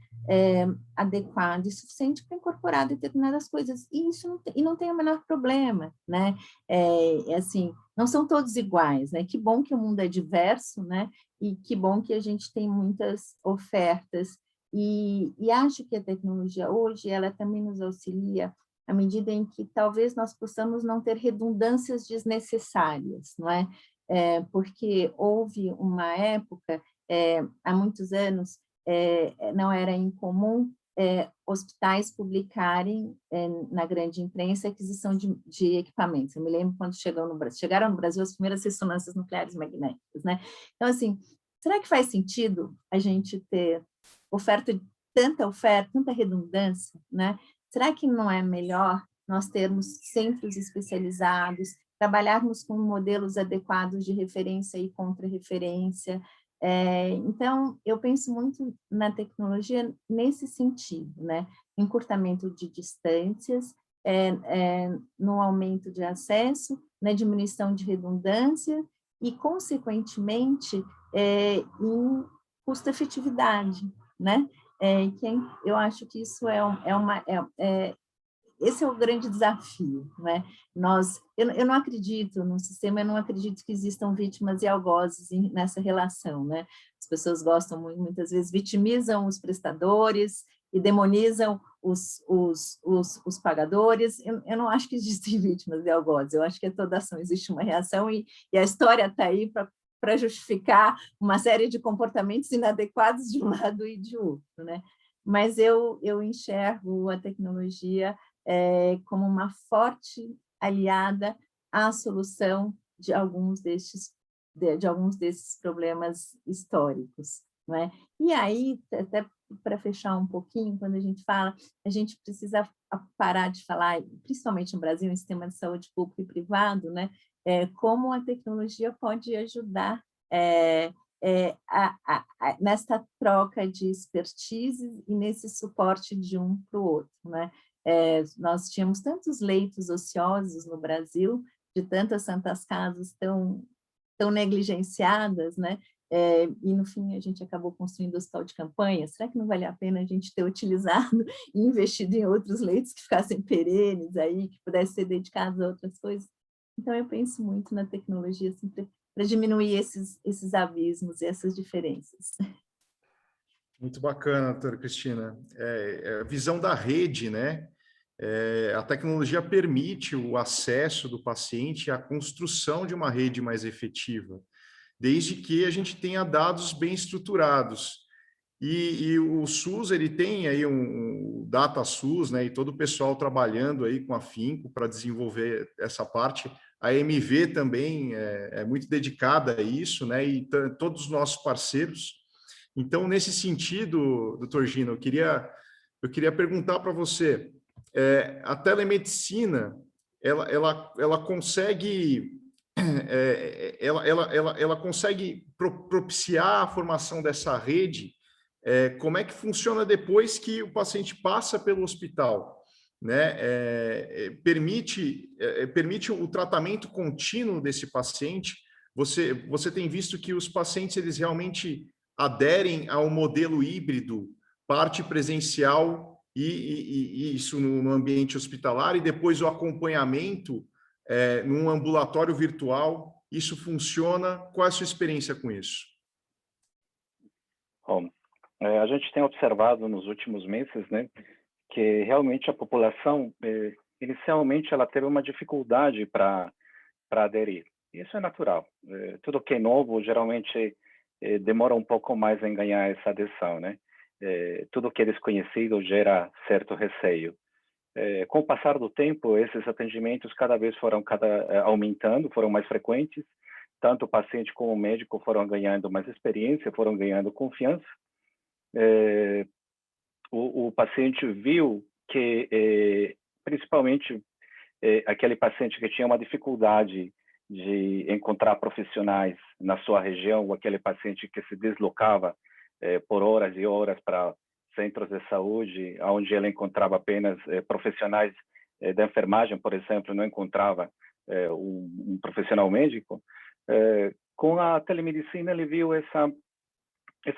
adequado e suficiente para incorporar determinadas coisas, e isso não tem o menor problema, né? Assim, não são todos iguais, né? Que bom que o mundo é diverso, né? E que bom que a gente tem muitas ofertas, e acho que a tecnologia hoje, ela também nos auxilia à medida em que talvez nós possamos não ter redundâncias desnecessárias, não é? Porque houve uma época, há muitos anos, não era incomum hospitais publicarem na grande imprensa a aquisição de equipamentos. Eu me lembro quando chegaram no Brasil as primeiras ressonâncias nucleares magnéticas, né? Então, assim, será que faz sentido a gente ter tanta redundância, né? Será que não é melhor nós termos centros especializados, trabalharmos com modelos adequados de referência e contra-referência? Então, eu penso muito na tecnologia nesse sentido, né? Encurtamento de distâncias, no aumento de acesso, na diminuição de redundância e, consequentemente, em custo-efetividade, né? Eu acho que isso esse é o grande desafio, né? Eu não acredito no sistema, eu não acredito que existam vítimas e algozes nessa relação, né? As pessoas gostam muitas vezes, vitimizam os prestadores e demonizam os pagadores. Eu não acho que existem vítimas e algozes, eu acho que a toda ação existe uma reação e a história está aí para justificar uma série de comportamentos inadequados de um lado e de outro, né? Mas eu enxergo a tecnologia como uma forte aliada à solução de alguns desses problemas históricos, não é? E aí, até para fechar um pouquinho, quando a gente fala, a gente precisa parar de falar, principalmente no Brasil, em sistema de saúde público e privado, né? Como a tecnologia pode ajudar nesta troca de expertise e nesse suporte de um para o outro, né? Nós tínhamos tantos leitos ociosos no Brasil, de tantas santas casas tão negligenciadas, né? E no fim a gente acabou construindo o hospital de campanha. Será que não vale a pena a gente ter utilizado e investido em outros leitos que ficassem perenes aí, que pudessem ser dedicados a outras coisas? Então eu penso muito na tecnologia assim, para diminuir esses abismos e essas diferenças. Muito bacana, doutora Cristina. A visão da rede, né? A tecnologia permite o acesso do paciente à construção de uma rede mais efetiva, desde que a gente tenha dados bem estruturados. E o SUS, ele tem aí um DataSUS, né? E todo o pessoal trabalhando aí com afinco para desenvolver essa parte. A MV também é muito dedicada a isso, né? E todos os nossos parceiros. Então, nesse sentido, doutor Gino, eu queria perguntar para você, a telemedicina, ela consegue, ela consegue propiciar a formação dessa rede? Como é que funciona depois que o paciente passa pelo hospital? Né? Permite o tratamento contínuo desse paciente? Você tem visto que os pacientes, eles realmente aderem ao modelo híbrido, parte presencial e isso no ambiente hospitalar, e depois o acompanhamento num ambulatório virtual? Isso funciona? Qual é a sua experiência com isso? Bom, a gente tem observado nos últimos meses, né, que realmente a população, inicialmente, ela teve uma dificuldade para aderir. Isso é natural. Tudo que é novo, geralmente, demora um pouco mais em ganhar essa adesão, né? Tudo que é desconhecido gera certo receio. Com o passar do tempo, esses atendimentos cada vez foram aumentando, foram mais frequentes. Tanto o paciente como o médico foram ganhando mais experiência, foram ganhando confiança. O paciente viu que, principalmente, aquele paciente que tinha uma dificuldade de encontrar profissionais na sua região, ou aquele paciente que se deslocava por horas e horas para centros de saúde, onde ele encontrava apenas profissionais da enfermagem, por exemplo, não encontrava um profissional médico. Com a telemedicina, ele viu essa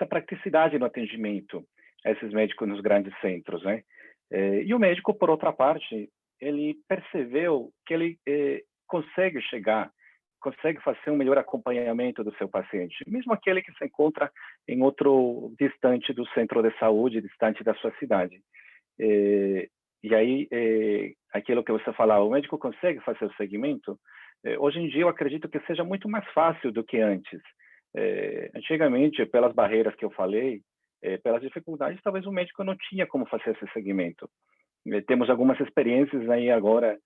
praticidade no atendimento a esses médicos nos grandes centros, né? E o médico, por outra parte, ele percebeu que ele consegue fazer um melhor acompanhamento do seu paciente, mesmo aquele que se encontra em outro distante do centro de saúde, distante da sua cidade. E aí, aquilo que você falava, o médico consegue fazer o segmento. Hoje em dia, eu acredito que seja muito mais fácil do que antes. Antigamente, pelas barreiras que eu falei, pelas dificuldades, talvez o médico não tinha como fazer esse segmento. Temos algumas experiências aí agora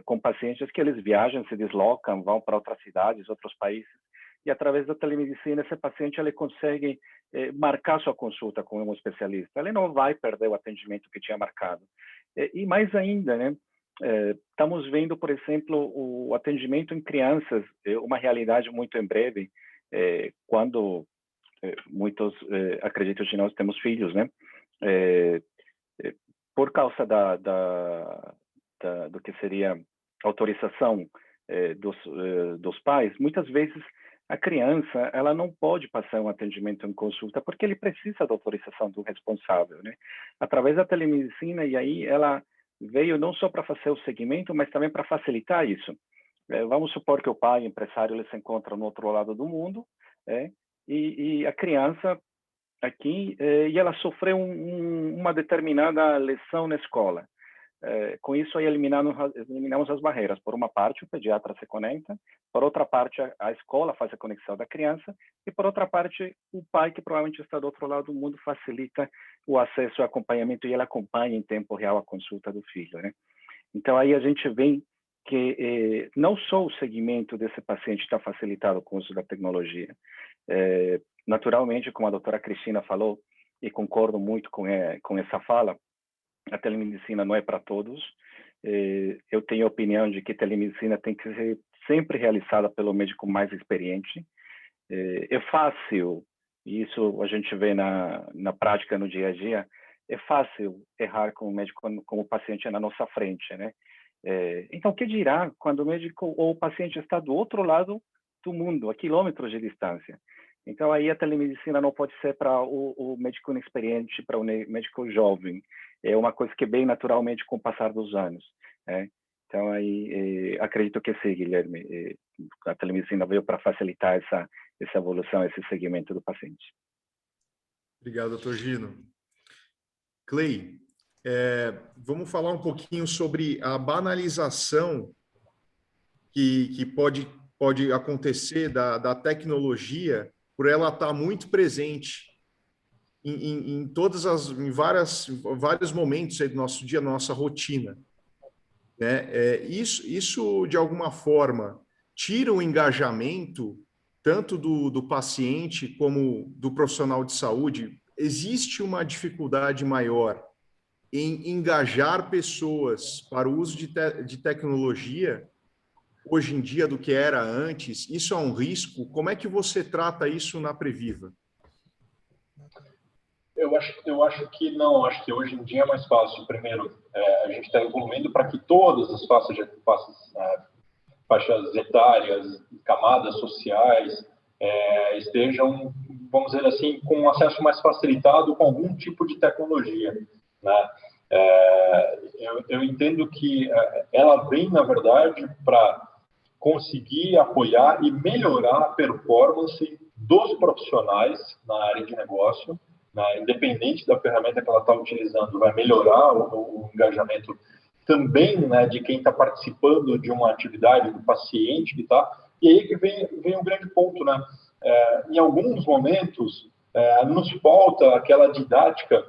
com pacientes que eles viajam, se deslocam, vão para outras cidades, outros países, e através da telemedicina esse paciente ele consegue marcar sua consulta com um especialista. Ele não vai perder o atendimento que tinha marcado. E mais ainda, né? Estamos vendo, por exemplo, o atendimento em crianças, uma realidade muito em breve, quando muitos, acredito que nós temos filhos, né? Por causa do que seria autorização dos pais, muitas vezes a criança ela não pode passar um atendimento em consulta porque ele precisa da autorização do responsável, né? Através da telemedicina, e aí ela veio não só para fazer o segmento, mas também para facilitar isso. Vamos supor que o pai, empresário, ele se encontra no outro lado do mundo, e a criança aqui, e ela sofreu uma determinada lição na escola. Com isso, aí eliminamos as barreiras. Por uma parte, o pediatra se conecta, por outra parte, a escola faz a conexão da criança, e por outra parte, o pai, que provavelmente está do outro lado do mundo, facilita o acesso ao acompanhamento, e ele acompanha em tempo real a consulta do filho, né? Então, aí a gente vê que não só o segmento desse paciente está facilitado com o uso da tecnologia. Naturalmente, como a doutora Cristina falou, e concordo muito com essa fala, a telemedicina não é para todos. Eu tenho a opinião de que a telemedicina tem que ser sempre realizada pelo médico mais experiente. É fácil, e isso a gente vê na prática, no dia a dia, é fácil errar com o médico, com o paciente na nossa frente, né? Então, o que dirá quando o médico ou o paciente está do outro lado do mundo, a quilômetros de distância? Então, aí a telemedicina não pode ser para o médico inexperiente, para o médico jovem. É uma coisa que vem naturalmente com o passar dos anos, né? Então, aí acredito que sim, Guilherme. A telemedicina veio para facilitar essa evolução, esse segmento do paciente. Obrigado, doutor Gino. Clay, vamos falar um pouquinho sobre a banalização que pode acontecer da tecnologia, por ela estar muito presente em vários momentos aí do nosso dia, da nossa rotina, né? Isso, de alguma forma, tira o engajamento tanto do paciente como do profissional de saúde. Existe uma dificuldade maior em engajar pessoas para o uso de tecnologia hoje em dia do que era antes? Isso é um risco? Como é que você trata isso na Previva? Eu acho que não. Acho que hoje em dia é mais fácil. Primeiro, a gente está evoluindo para que todas as faixas etárias, camadas sociais, estejam, vamos dizer assim, com um acesso mais facilitado com algum tipo de tecnologia, né? Eu entendo que ela vem, na verdade, para conseguir apoiar e melhorar a performance dos profissionais na área de negócio, né? Independente da ferramenta que ela está utilizando, vai melhorar o engajamento também, né, de quem está participando de uma atividade, do paciente que está. E aí que vem um grande ponto, né? Em alguns momentos, nos falta aquela didática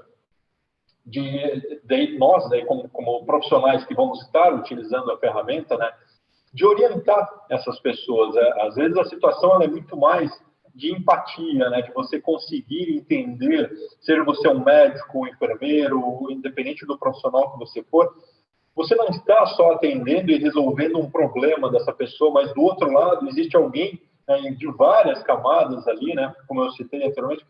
de nós, né, como profissionais que vamos estar utilizando a ferramenta, né, de orientar essas pessoas. Às vezes a situação ela é muito mais de empatia, né, de você conseguir entender, seja você um médico, um enfermeiro, independente do profissional que você for, você não está só atendendo e resolvendo um problema dessa pessoa, mas do outro lado existe alguém, né, de várias camadas ali, né, como eu citei anteriormente,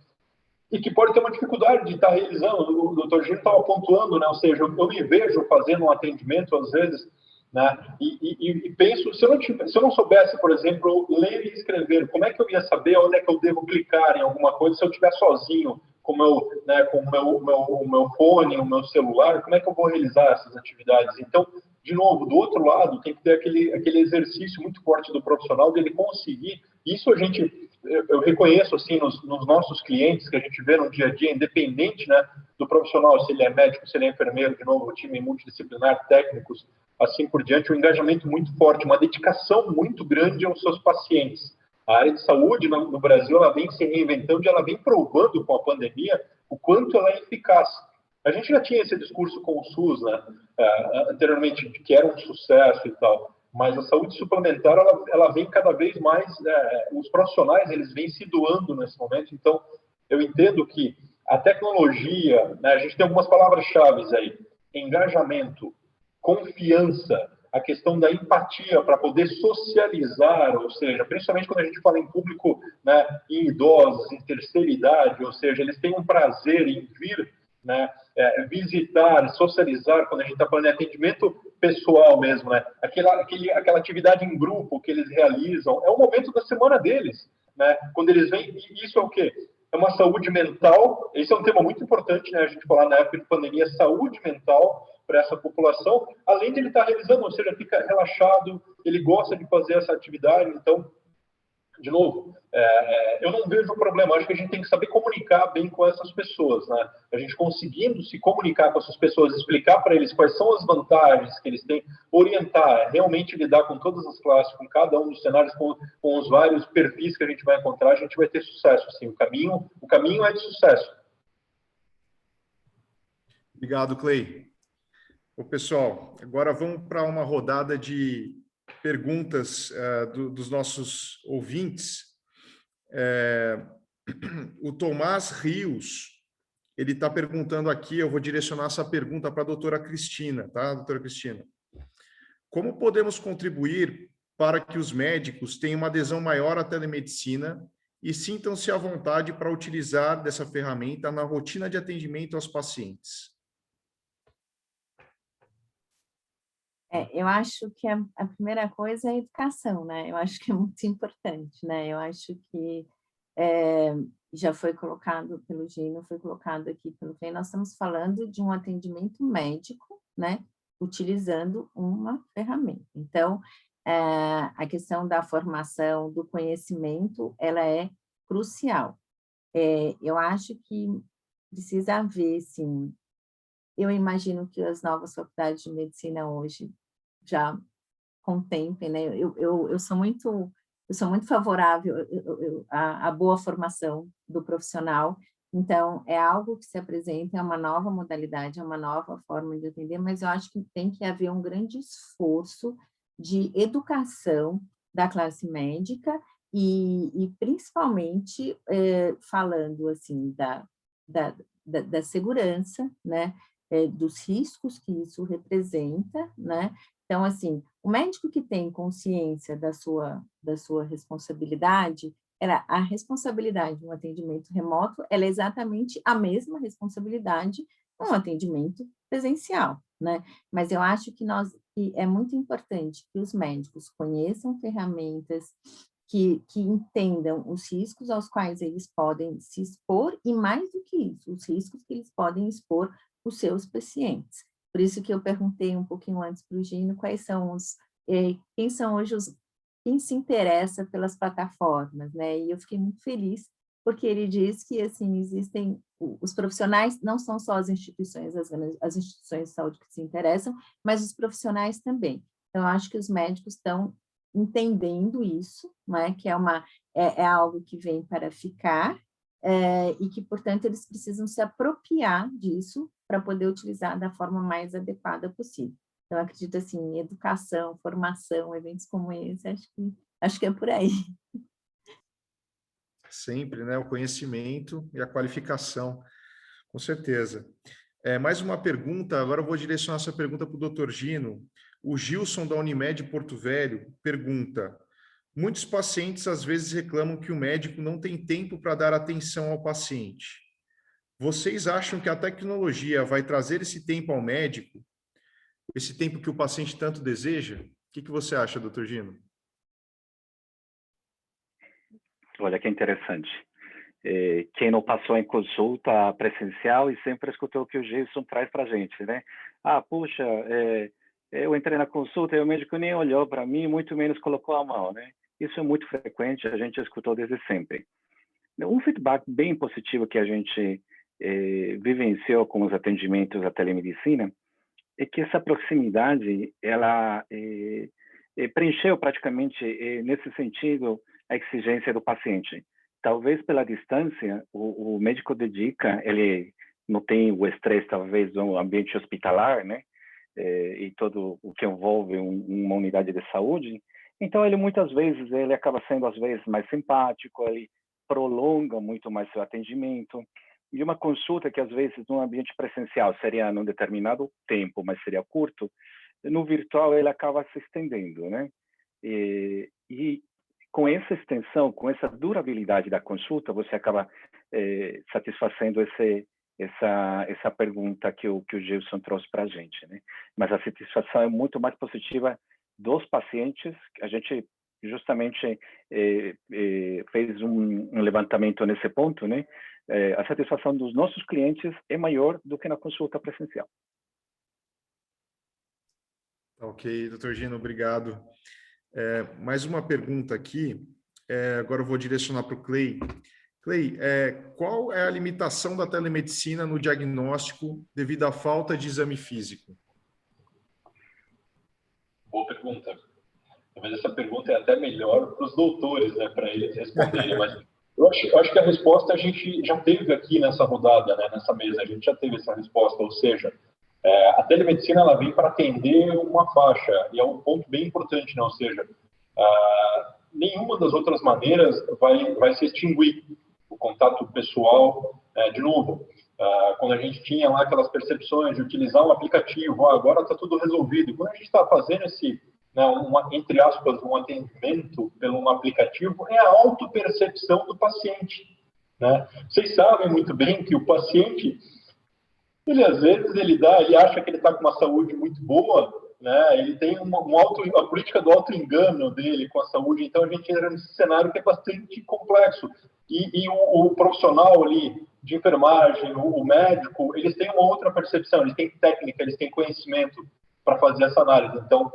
e que pode ter uma dificuldade de estar realizando. O doutor Gino estava pontuando, né, ou seja, eu me vejo fazendo um atendimento, às vezes, né, e penso, se eu não soubesse, por exemplo, ler e escrever, como é que eu ia saber onde é que eu devo clicar em alguma coisa se eu estiver sozinho com o meu fone, o meu celular, como é que eu vou realizar essas atividades? Então, de novo, do outro lado, tem que ter aquele exercício muito forte do profissional dele conseguir. Isso eu reconheço assim nos nossos clientes que a gente vê no dia a dia, independente, né, do profissional, se ele é médico, se ele é enfermeiro, de novo, o time multidisciplinar, técnicos, assim por diante, um engajamento muito forte, uma dedicação muito grande aos seus pacientes. A área de saúde no Brasil, ela vem se reinventando e ela vem provando com a pandemia o quanto ela é eficaz. A gente já tinha esse discurso com o SUS, né, anteriormente, de que era um sucesso e tal, mas a saúde suplementar, ela vem cada vez mais, os profissionais, eles vêm se doando nesse momento. Então, eu entendo que a tecnologia, né, a gente tem algumas palavras-chave aí: engajamento, confiança, a questão da empatia para poder socializar, ou seja, principalmente quando a gente fala em público, né, em idosos, em terceira idade, ou seja, eles têm um prazer em vir, né, visitar, socializar, quando a gente está falando de atendimento pessoal mesmo, né, aquela atividade em grupo que eles realizam, é o momento da semana deles, né, quando eles vêm, e isso é o quê? É uma saúde mental. Esse é um tema muito importante, né, a gente falar na época de pandemia, saúde mental, para essa população, além de ele estar realizando, ou seja, fica relaxado, ele gosta de fazer essa atividade. Então, de novo, eu não vejo problema. Acho que a gente tem que saber comunicar bem com essas pessoas, né? A gente conseguindo se comunicar com essas pessoas, explicar para eles quais são as vantagens que eles têm, orientar, realmente lidar com todas as classes, com cada um dos cenários, com os vários perfis que a gente vai encontrar, a gente vai ter sucesso. Assim, o caminho é de sucesso. Obrigado, Clay. Ô, pessoal, agora vamos para uma rodada de perguntas dos nossos ouvintes. O Tomás Rios, ele está perguntando aqui, eu vou direcionar essa pergunta para a doutora Cristina, tá, doutora Cristina? Como podemos contribuir para que os médicos tenham uma adesão maior à telemedicina e sintam-se à vontade para utilizar dessa ferramenta na rotina de atendimento aos pacientes? Eu acho que a primeira coisa é a educação, né? Eu acho que é muito importante, né? Eu acho que já foi colocado pelo Gino, foi colocado aqui pelo Fê, nós estamos falando de um atendimento médico, né? Utilizando uma ferramenta. Então, a questão da formação, do conhecimento, ela é crucial. Eu acho que precisa haver, sim. Eu imagino que as novas faculdades de medicina hoje já contemplem, né? Eu sou muito favorável à boa formação do profissional. Então, é algo que se apresenta, é uma nova modalidade, é uma nova forma de atender, mas eu acho que tem que haver um grande esforço de educação da classe médica e principalmente falando assim da segurança, né? Dos riscos que isso representa, né? Então, assim, o médico que tem consciência da sua responsabilidade, a responsabilidade de um atendimento remoto, ela é exatamente a mesma responsabilidade de um atendimento presencial, né? Mas eu acho que é muito importante que os médicos conheçam ferramentas, que entendam os riscos aos quais eles podem se expor e, mais do que isso, os riscos que eles podem expor os seus pacientes. Por isso que eu perguntei um pouquinho antes para o Gino quais são quem são hoje quem se interessa pelas plataformas, né? E eu fiquei muito feliz, porque ele diz que, assim, existem os profissionais, não são só as instituições de saúde que se interessam, mas os profissionais também. Então, eu acho que os médicos estão entendendo isso, né? Que é algo que vem para ficar, e que, portanto, eles precisam se apropriar disso para poder utilizar da forma mais adequada possível. Então, eu acredito assim, em educação, formação, eventos como esse, acho que é por aí. Sempre, né? O conhecimento e a qualificação, com certeza. Mais uma pergunta, agora eu vou direcionar essa pergunta para o doutor Gino. O Gilson, da Unimed Porto Velho, pergunta: muitos pacientes às vezes reclamam que o médico não tem tempo para dar atenção ao paciente. Vocês acham que a tecnologia vai trazer esse tempo ao médico? Esse tempo que o paciente tanto deseja? O que você acha, doutor Gino? Olha que interessante. Quem não passou em consulta presencial e sempre escutou o que o Gilson traz para a gente, né? Puxa, eu entrei na consulta e o médico nem olhou para mim, muito menos colocou a mão, né? Isso é muito frequente, a gente escutou desde sempre. Um feedback bem positivo que a gente vivenciou com os atendimentos da telemedicina é que essa proximidade, ela preencheu praticamente, nesse sentido, a exigência do paciente. Talvez pela distância, o médico dedica, ele não tem o estresse, talvez, do ambiente hospitalar, né? E todo o que envolve uma unidade de saúde. Então, ele muitas vezes, ele acaba sendo, às vezes, mais simpático, ele prolonga muito mais seu atendimento. E uma consulta que, às vezes, num ambiente presencial seria num determinado tempo, mas seria curto, no virtual ele acaba se estendendo, né? E com essa extensão, com essa durabilidade da consulta, você acaba satisfazendo essa pergunta que o Gilson trouxe para a gente, né? Mas a satisfação é muito mais positiva dos pacientes. A gente justamente fez um levantamento nesse ponto, né? A satisfação dos nossos clientes é maior do que na consulta presencial. Ok, doutor Gino, obrigado. Mais uma pergunta aqui, agora eu vou direcionar para o Clay. Clay, qual é a limitação da telemedicina no diagnóstico devido à falta de exame físico? Boa pergunta. Talvez essa pergunta é até melhor para os doutores, né, para eles responderem, mas eu acho que a resposta a gente já teve aqui nessa rodada, né, nessa mesa, a gente já teve essa resposta, ou seja, a telemedicina ela vem para atender uma faixa, e é um ponto bem importante, né, ou seja, nenhuma das outras maneiras vai se extinguir o contato pessoal, de novo, quando a gente tinha lá aquelas percepções de utilizar um aplicativo, agora está tudo resolvido, e quando a gente está fazendo esse, né, entre aspas, um atendimento pelo um aplicativo, é a autopercepção do paciente, né? Vocês sabem muito bem que o paciente, ele às vezes ele acha que ele está com uma saúde muito boa, né? Ele tem a política do auto-engano dele com a saúde, então a gente entra nesse cenário que é bastante complexo. E o profissional ali de enfermagem, o médico, eles têm uma outra percepção, eles têm técnica, eles têm conhecimento para fazer essa análise. Então,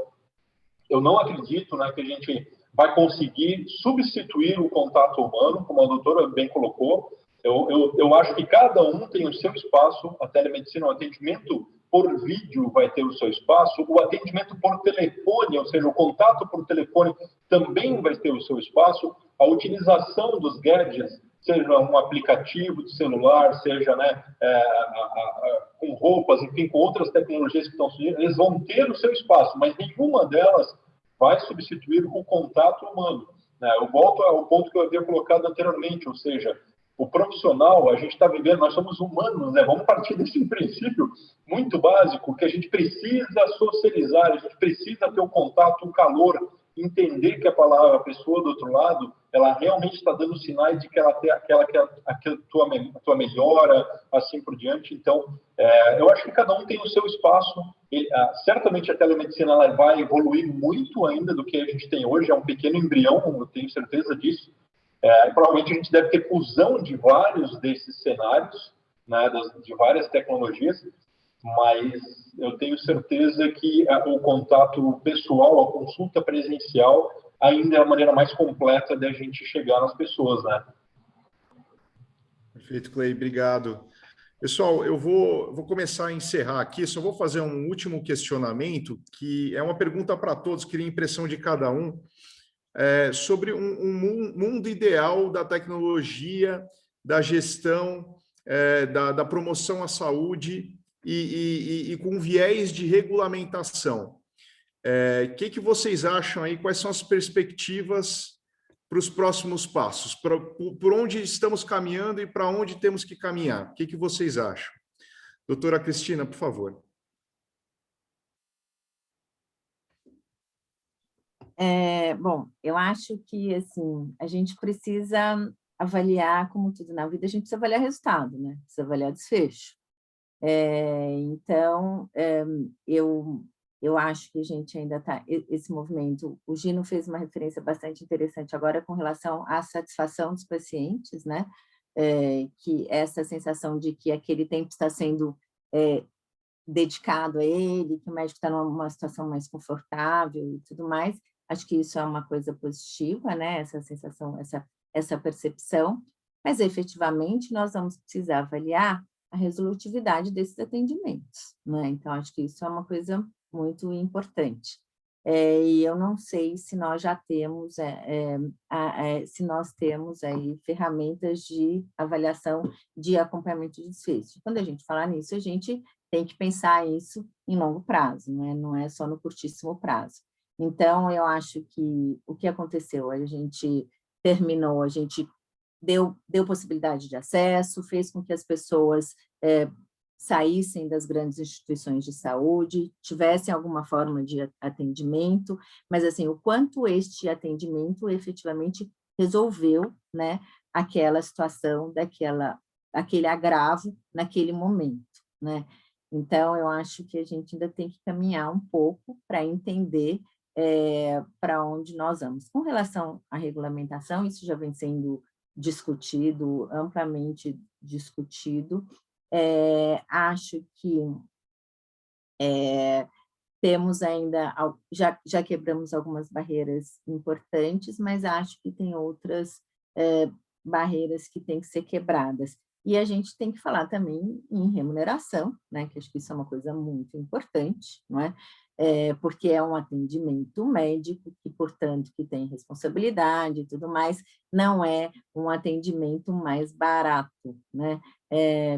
eu não acredito, né, que a gente vai conseguir substituir o contato humano, como a doutora bem colocou. Eu acho que cada um tem o seu espaço, a telemedicina, o atendimento por vídeo vai ter o seu espaço, o atendimento por telefone, ou seja, o contato por telefone também vai ter o seu espaço, a utilização dos gadgets, seja um aplicativo de celular, seja, né, com roupas, enfim, com outras tecnologias que estão surgindo, eles vão ter o seu espaço, mas nenhuma delas vai substituir o contato humano, né? Eu volto ao ponto que eu havia colocado anteriormente, ou seja, o profissional, a gente está vivendo, nós somos humanos, né? Vamos partir desse princípio muito básico, que a gente precisa socializar, a gente precisa ter o contato, o calor, entender que a pessoa do outro lado, ela realmente está dando sinais de que ela tem aquela tua melhora, assim por diante. Então, eu acho que cada um tem o seu espaço. Certamente a telemedicina ela vai evoluir muito ainda do que a gente tem hoje, é um pequeno embrião, eu tenho certeza disso. Provavelmente a gente deve ter fusão de vários desses cenários, né, de várias tecnologias, mas eu tenho certeza que o contato pessoal, a consulta presencial, ainda é a maneira mais completa de a gente chegar nas pessoas, né? Perfeito, Clay, obrigado. Pessoal, eu vou começar a encerrar aqui, só vou fazer um último questionamento, que é uma pergunta para todos, queria a impressão de cada um, sobre um mundo ideal da tecnologia, da gestão, da promoção à saúde e com viés de regulamentação. Que vocês acham aí? Quais são as perspectivas para os próximos passos? Por onde estamos caminhando e para onde temos que caminhar? O que vocês acham? Doutora Cristina, por favor. Bom, eu acho que, assim, a gente precisa avaliar, como tudo na vida, a gente precisa avaliar resultado, né? Precisa avaliar desfecho. Então, eu acho que a gente ainda está... Esse movimento, o Gino fez uma referência bastante interessante agora com relação à satisfação dos pacientes, né? Que essa sensação de que aquele tempo está sendo dedicado a ele, que o médico está numa situação mais confortável e tudo mais. Acho que isso é uma coisa positiva, né? Essa sensação, essa percepção, mas efetivamente nós vamos precisar avaliar a resolutividade desses atendimentos, né? Então, acho que isso é uma coisa muito importante. E eu não sei se nós já temos, se nós temos aí ferramentas de avaliação de acompanhamento de desfecho. Quando a gente falar nisso, a gente tem que pensar isso em longo prazo, né? Não é só no curtíssimo prazo. Então, eu acho que o que aconteceu, a gente terminou, a gente deu possibilidade de acesso, fez com que as pessoas saíssem das grandes instituições de saúde, tivessem alguma forma de atendimento, mas assim, o quanto este atendimento efetivamente resolveu, né, aquela situação, aquele agravo naquele momento, né? Então, eu acho que a gente ainda tem que caminhar um pouco para entender para onde nós vamos. Com relação à regulamentação, isso já vem sendo discutido, amplamente discutido. Acho que temos ainda, já quebramos algumas barreiras importantes, mas acho que tem outras barreiras que têm que ser quebradas. E a gente tem que falar também em remuneração, né, que acho que isso é uma coisa muito importante, não é? Porque é um atendimento médico, que, portanto, que tem responsabilidade e tudo mais, não é um atendimento mais barato, né?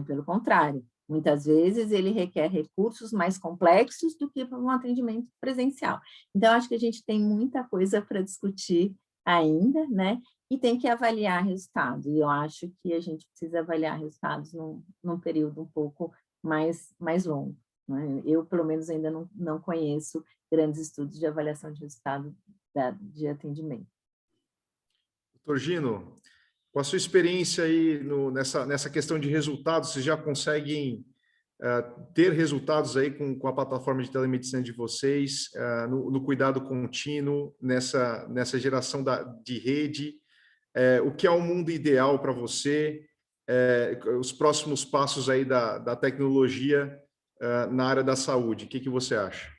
Pelo contrário, muitas vezes ele requer recursos mais complexos do que um atendimento presencial. Então, acho que a gente tem muita coisa para discutir ainda, né? E tem que avaliar resultados. E eu acho que a gente precisa avaliar resultados num período um pouco mais longo, né? Eu, pelo menos, ainda não conheço grandes estudos de avaliação de resultado de atendimento. Doutor Gino, com a sua experiência aí nessa questão de resultados, vocês já conseguem ter resultados aí com a plataforma de telemedicina de vocês, no cuidado contínuo, nessa geração de rede? O que é o mundo ideal para você? Os próximos passos aí da tecnologia na área da saúde, o que você acha?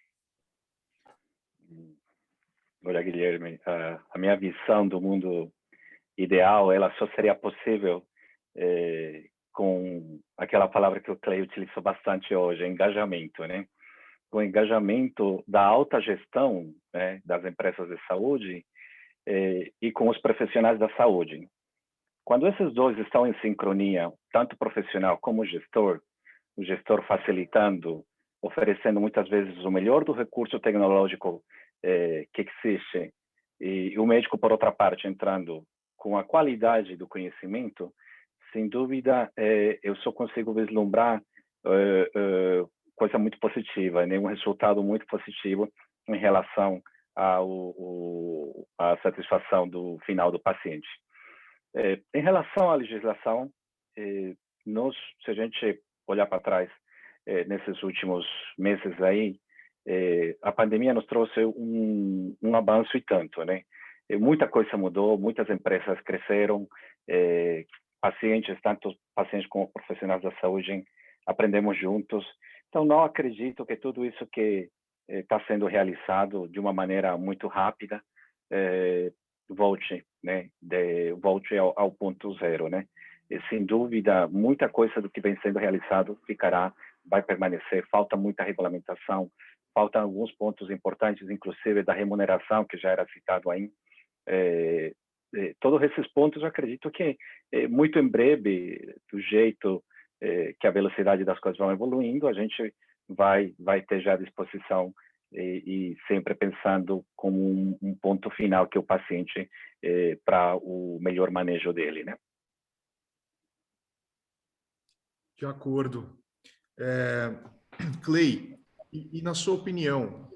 Olha, Guilherme, a minha visão do mundo ideal, ela só seria possível com aquela palavra que o Clay utilizou bastante hoje, engajamento, né? Com o engajamento da alta gestão, né, das empresas de saúde e com os profissionais da saúde. Quando esses dois estão em sincronia, tanto o profissional como o gestor facilitando, oferecendo muitas vezes o melhor do recurso tecnológico que existe, e o médico, por outra parte, entrando com a qualidade do conhecimento, sem dúvida, eu só consigo vislumbrar coisa muito positiva, né? Um resultado muito positivo em relação à satisfação do final do paciente. Em relação à legislação, se a gente olhar para trás, nesses últimos meses aí, a pandemia nos trouxe um avanço e tanto, né? Muita coisa mudou, muitas empresas cresceram, pacientes, tanto pacientes como profissionais da saúde, aprendemos juntos. Então, não acredito que tudo isso que está sendo realizado de uma maneira muito rápida volte, né? Volte ao ponto zero, né? E, sem dúvida, muita coisa do que vem sendo realizado vai permanecer. Falta muita regulamentação, faltam alguns pontos importantes, inclusive da remuneração, que já era citado aí. Todos esses pontos, eu acredito que muito em breve, do jeito que a velocidade das coisas vão evoluindo, a gente vai ter já à disposição e sempre pensando como um ponto final que é o paciente para o melhor manejo dele, né? De acordo. Clay, e na sua opinião,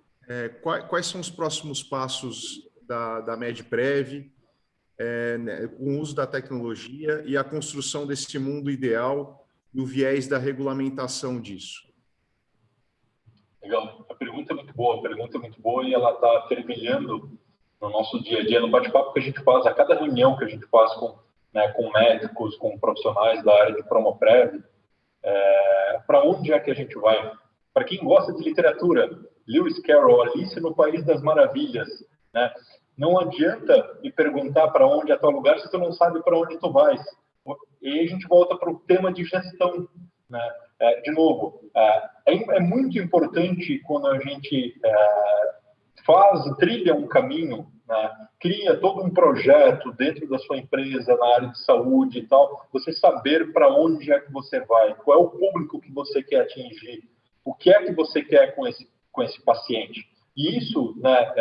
quais são os próximos passos da MedPrev com o uso da tecnologia e a construção desse mundo ideal no viés da regulamentação disso? Legal. A pergunta é muito boa e ela está fervilhando no nosso dia a dia, no bate-papo que a gente faz, a cada reunião que a gente faz com médicos, com profissionais da área de Promoprev. Para onde é que a gente vai? Para quem gosta de literatura, Lewis Carroll, Alice no País das Maravilhas, né? Não adianta me perguntar para onde é teu lugar se tu não sabe para onde tu vais. E aí a gente volta para o tema de gestão, né? De novo, é muito importante quando a gente trilha um caminho, né? Cria todo um projeto dentro da sua empresa, na área de saúde e tal, você saber para onde é que você vai, qual é o público que você quer atingir, o que é que você quer com esse paciente. E isso, né,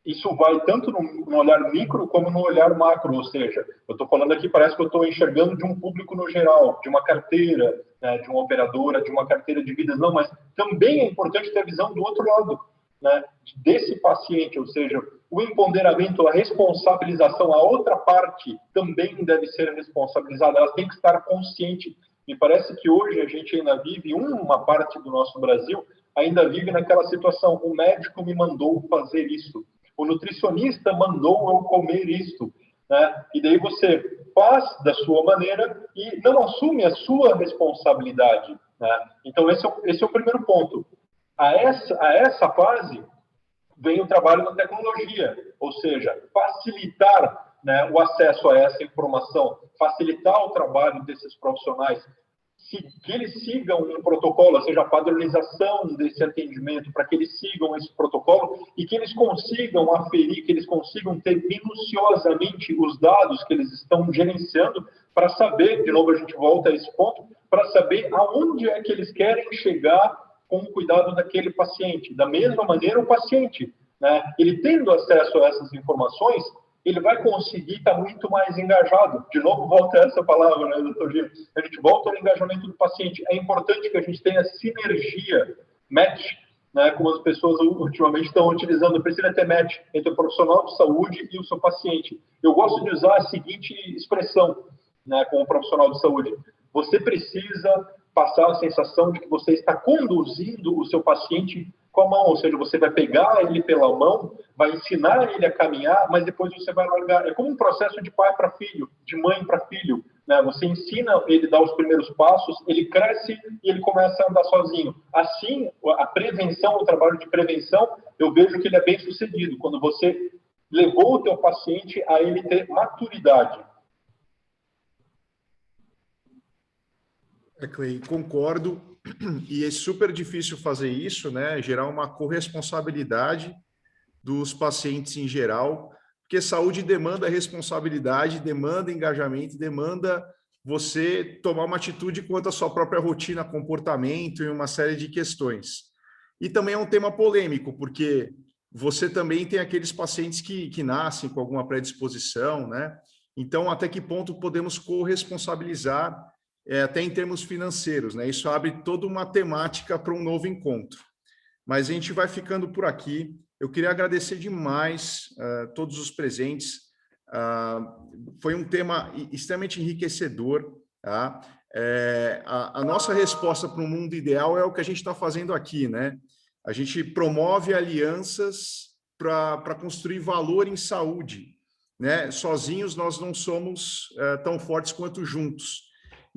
isso vai tanto no olhar micro como no olhar macro, ou seja, eu estou falando aqui, parece que eu estou enxergando de um público no geral, de uma carteira, né, de uma operadora, de uma carteira de vidas, não, mas também é importante ter a visão do outro lado, né, desse paciente, ou seja, o empoderamento, a responsabilização, a outra parte também deve ser responsabilizada, ela tem que estar consciente. Me parece que hoje a gente ainda vive, uma parte do nosso Brasil ainda vive naquela situação, o médico me mandou fazer isso, o nutricionista mandou eu comer isso, né? E daí você faz da sua maneira e não assume a sua responsabilidade, né? Então esse é o primeiro ponto. A essa fase vem o trabalho da tecnologia, ou seja, facilitar, né, o acesso a essa informação, facilitar o trabalho desses profissionais, que eles sigam um protocolo, ou seja, a padronização desse atendimento, para que eles sigam esse protocolo e que eles consigam aferir, que eles consigam ter minuciosamente os dados que eles estão gerenciando para saber, de novo a gente volta a esse ponto, para saber aonde é que eles querem chegar com o cuidado daquele paciente. Da mesma maneira, o paciente, né, ele tendo acesso a essas informações, ele vai conseguir estar muito mais engajado. De novo, volta essa palavra, né, doutor Gil? A gente volta ao engajamento do paciente. É importante que a gente tenha sinergia, match, né, como as pessoas ultimamente estão utilizando, precisa ter match entre o profissional de saúde e o seu paciente. Eu gosto de usar a seguinte expressão, né, com o profissional de saúde. Você precisa passar a sensação de que você está conduzindo o seu paciente com a mão, ou seja, você vai pegar ele pela mão, vai ensinar ele a caminhar, mas depois você vai largar. É como um processo de pai para filho, de mãe para filho, né? Você ensina ele a dar os primeiros passos, ele cresce e ele começa a andar sozinho. Assim, a prevenção, o trabalho de prevenção, eu vejo que ele é bem sucedido, quando você levou o teu paciente a ele ter maturidade. Clay, concordo, e é super difícil fazer isso, né? Gerar uma corresponsabilidade dos pacientes em geral, porque saúde demanda responsabilidade, demanda engajamento, demanda você tomar uma atitude quanto à sua própria rotina, comportamento e uma série de questões. E também é um tema polêmico, porque você também tem aqueles pacientes que nascem com alguma predisposição, né? Então, até que ponto podemos corresponsabilizar, até em termos financeiros, né? Isso abre toda uma temática para um novo encontro. Mas a gente vai ficando por aqui. Eu queria agradecer demais todos os presentes. Foi um tema extremamente enriquecedor. Tá? A nossa resposta para um mundo ideal é o que a gente está fazendo aqui, né? A gente promove alianças para construir valor em saúde, né? Sozinhos nós não somos tão fortes quanto juntos.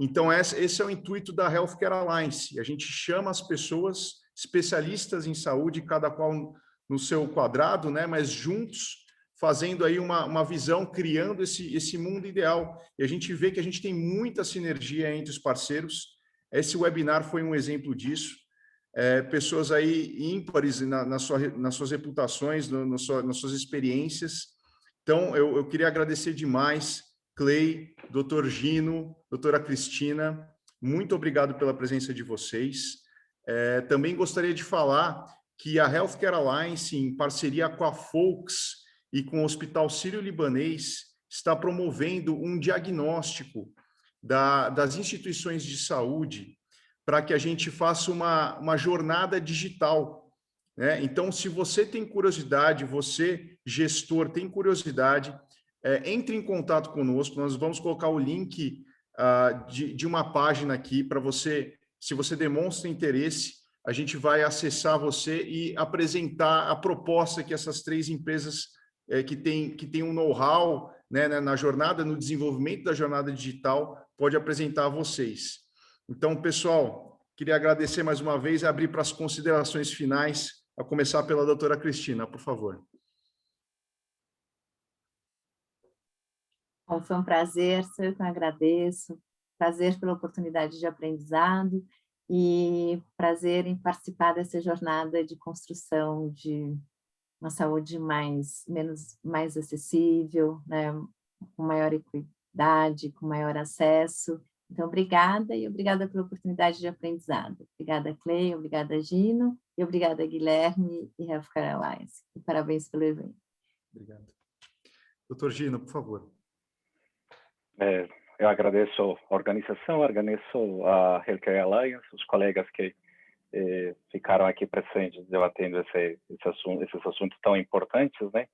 Então, esse é o intuito da Healthcare Alliance. A gente chama as pessoas especialistas em saúde, cada qual no seu quadrado, né? Mas juntos, fazendo aí uma visão, criando esse mundo ideal. E a gente vê que a gente tem muita sinergia entre os parceiros. Esse webinar foi um exemplo disso. Pessoas aí ímpares nas suas reputações, nas suas experiências. Então, eu queria agradecer demais, Clay, Dr. Gino, doutora Cristina, muito obrigado pela presença de vocês. Também gostaria de falar que a Healthcare Alliance, em parceria com a Folks e com o Hospital Sírio-Libanês, está promovendo um diagnóstico das instituições de saúde para que a gente faça uma jornada digital, né? Então, se você tem curiosidade, você, gestor, tem curiosidade, entre em contato conosco, nós vamos colocar o link de uma página aqui para você, se você demonstra interesse, a gente vai acessar você e apresentar a proposta que essas 3 empresas que tem um know-how, né, na jornada, no desenvolvimento da jornada digital, pode apresentar a vocês. Então, pessoal, queria agradecer mais uma vez e abrir para as considerações finais, a começar pela doutora Cristina, por favor. Bom, foi um prazer, eu que agradeço, prazer pela oportunidade de aprendizado e prazer em participar dessa jornada de construção de uma saúde mais acessível, né, com maior equidade, com maior acesso. Então, obrigada e obrigada pela oportunidade de aprendizado. Obrigada, Clay, obrigada, Gino, e obrigada, Guilherme e Healthcare Alliance. E parabéns pelo evento. Obrigado. Doutor Gino, por favor. Eu agradeço a organização, agradeço a Healthcare Alliance, os colegas que ficaram aqui presentes debatendo esses assuntos tão importantes, né?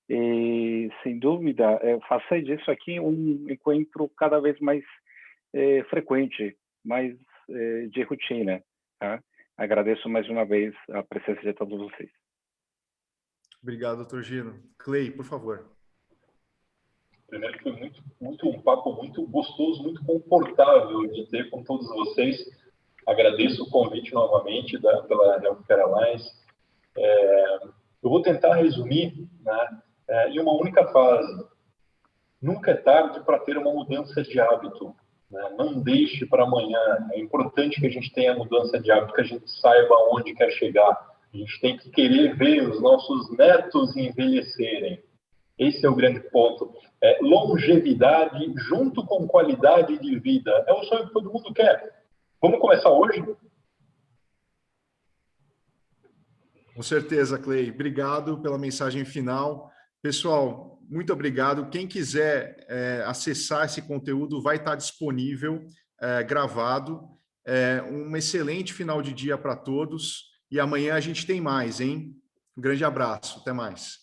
E, sem dúvida, fazer disso aqui um encontro cada vez mais frequente, mais de rotina. Tá? Agradeço mais uma vez a presença de todos vocês. Obrigado, doutor Gino. Clay, por favor. Primeiro, foi um papo muito gostoso, muito confortável de ter com todos vocês. Agradeço o convite novamente pela Healthcare Alliance. Eu vou tentar resumir, né, em uma única frase. Nunca é tarde para ter uma mudança de hábito, né? Não deixe para amanhã. É importante que a gente tenha mudança de hábito, que a gente saiba onde quer chegar. A gente tem que querer ver os nossos netos envelhecerem. Esse é o grande ponto. Longevidade junto com qualidade de vida. É o sonho que todo mundo quer. Vamos começar hoje? Com certeza, Clay. Obrigado pela mensagem final. Pessoal, muito obrigado. Quem quiser acessar esse conteúdo, vai estar disponível, gravado. Um excelente final de dia para todos. E amanhã a gente tem mais, hein? Um grande abraço. Até mais.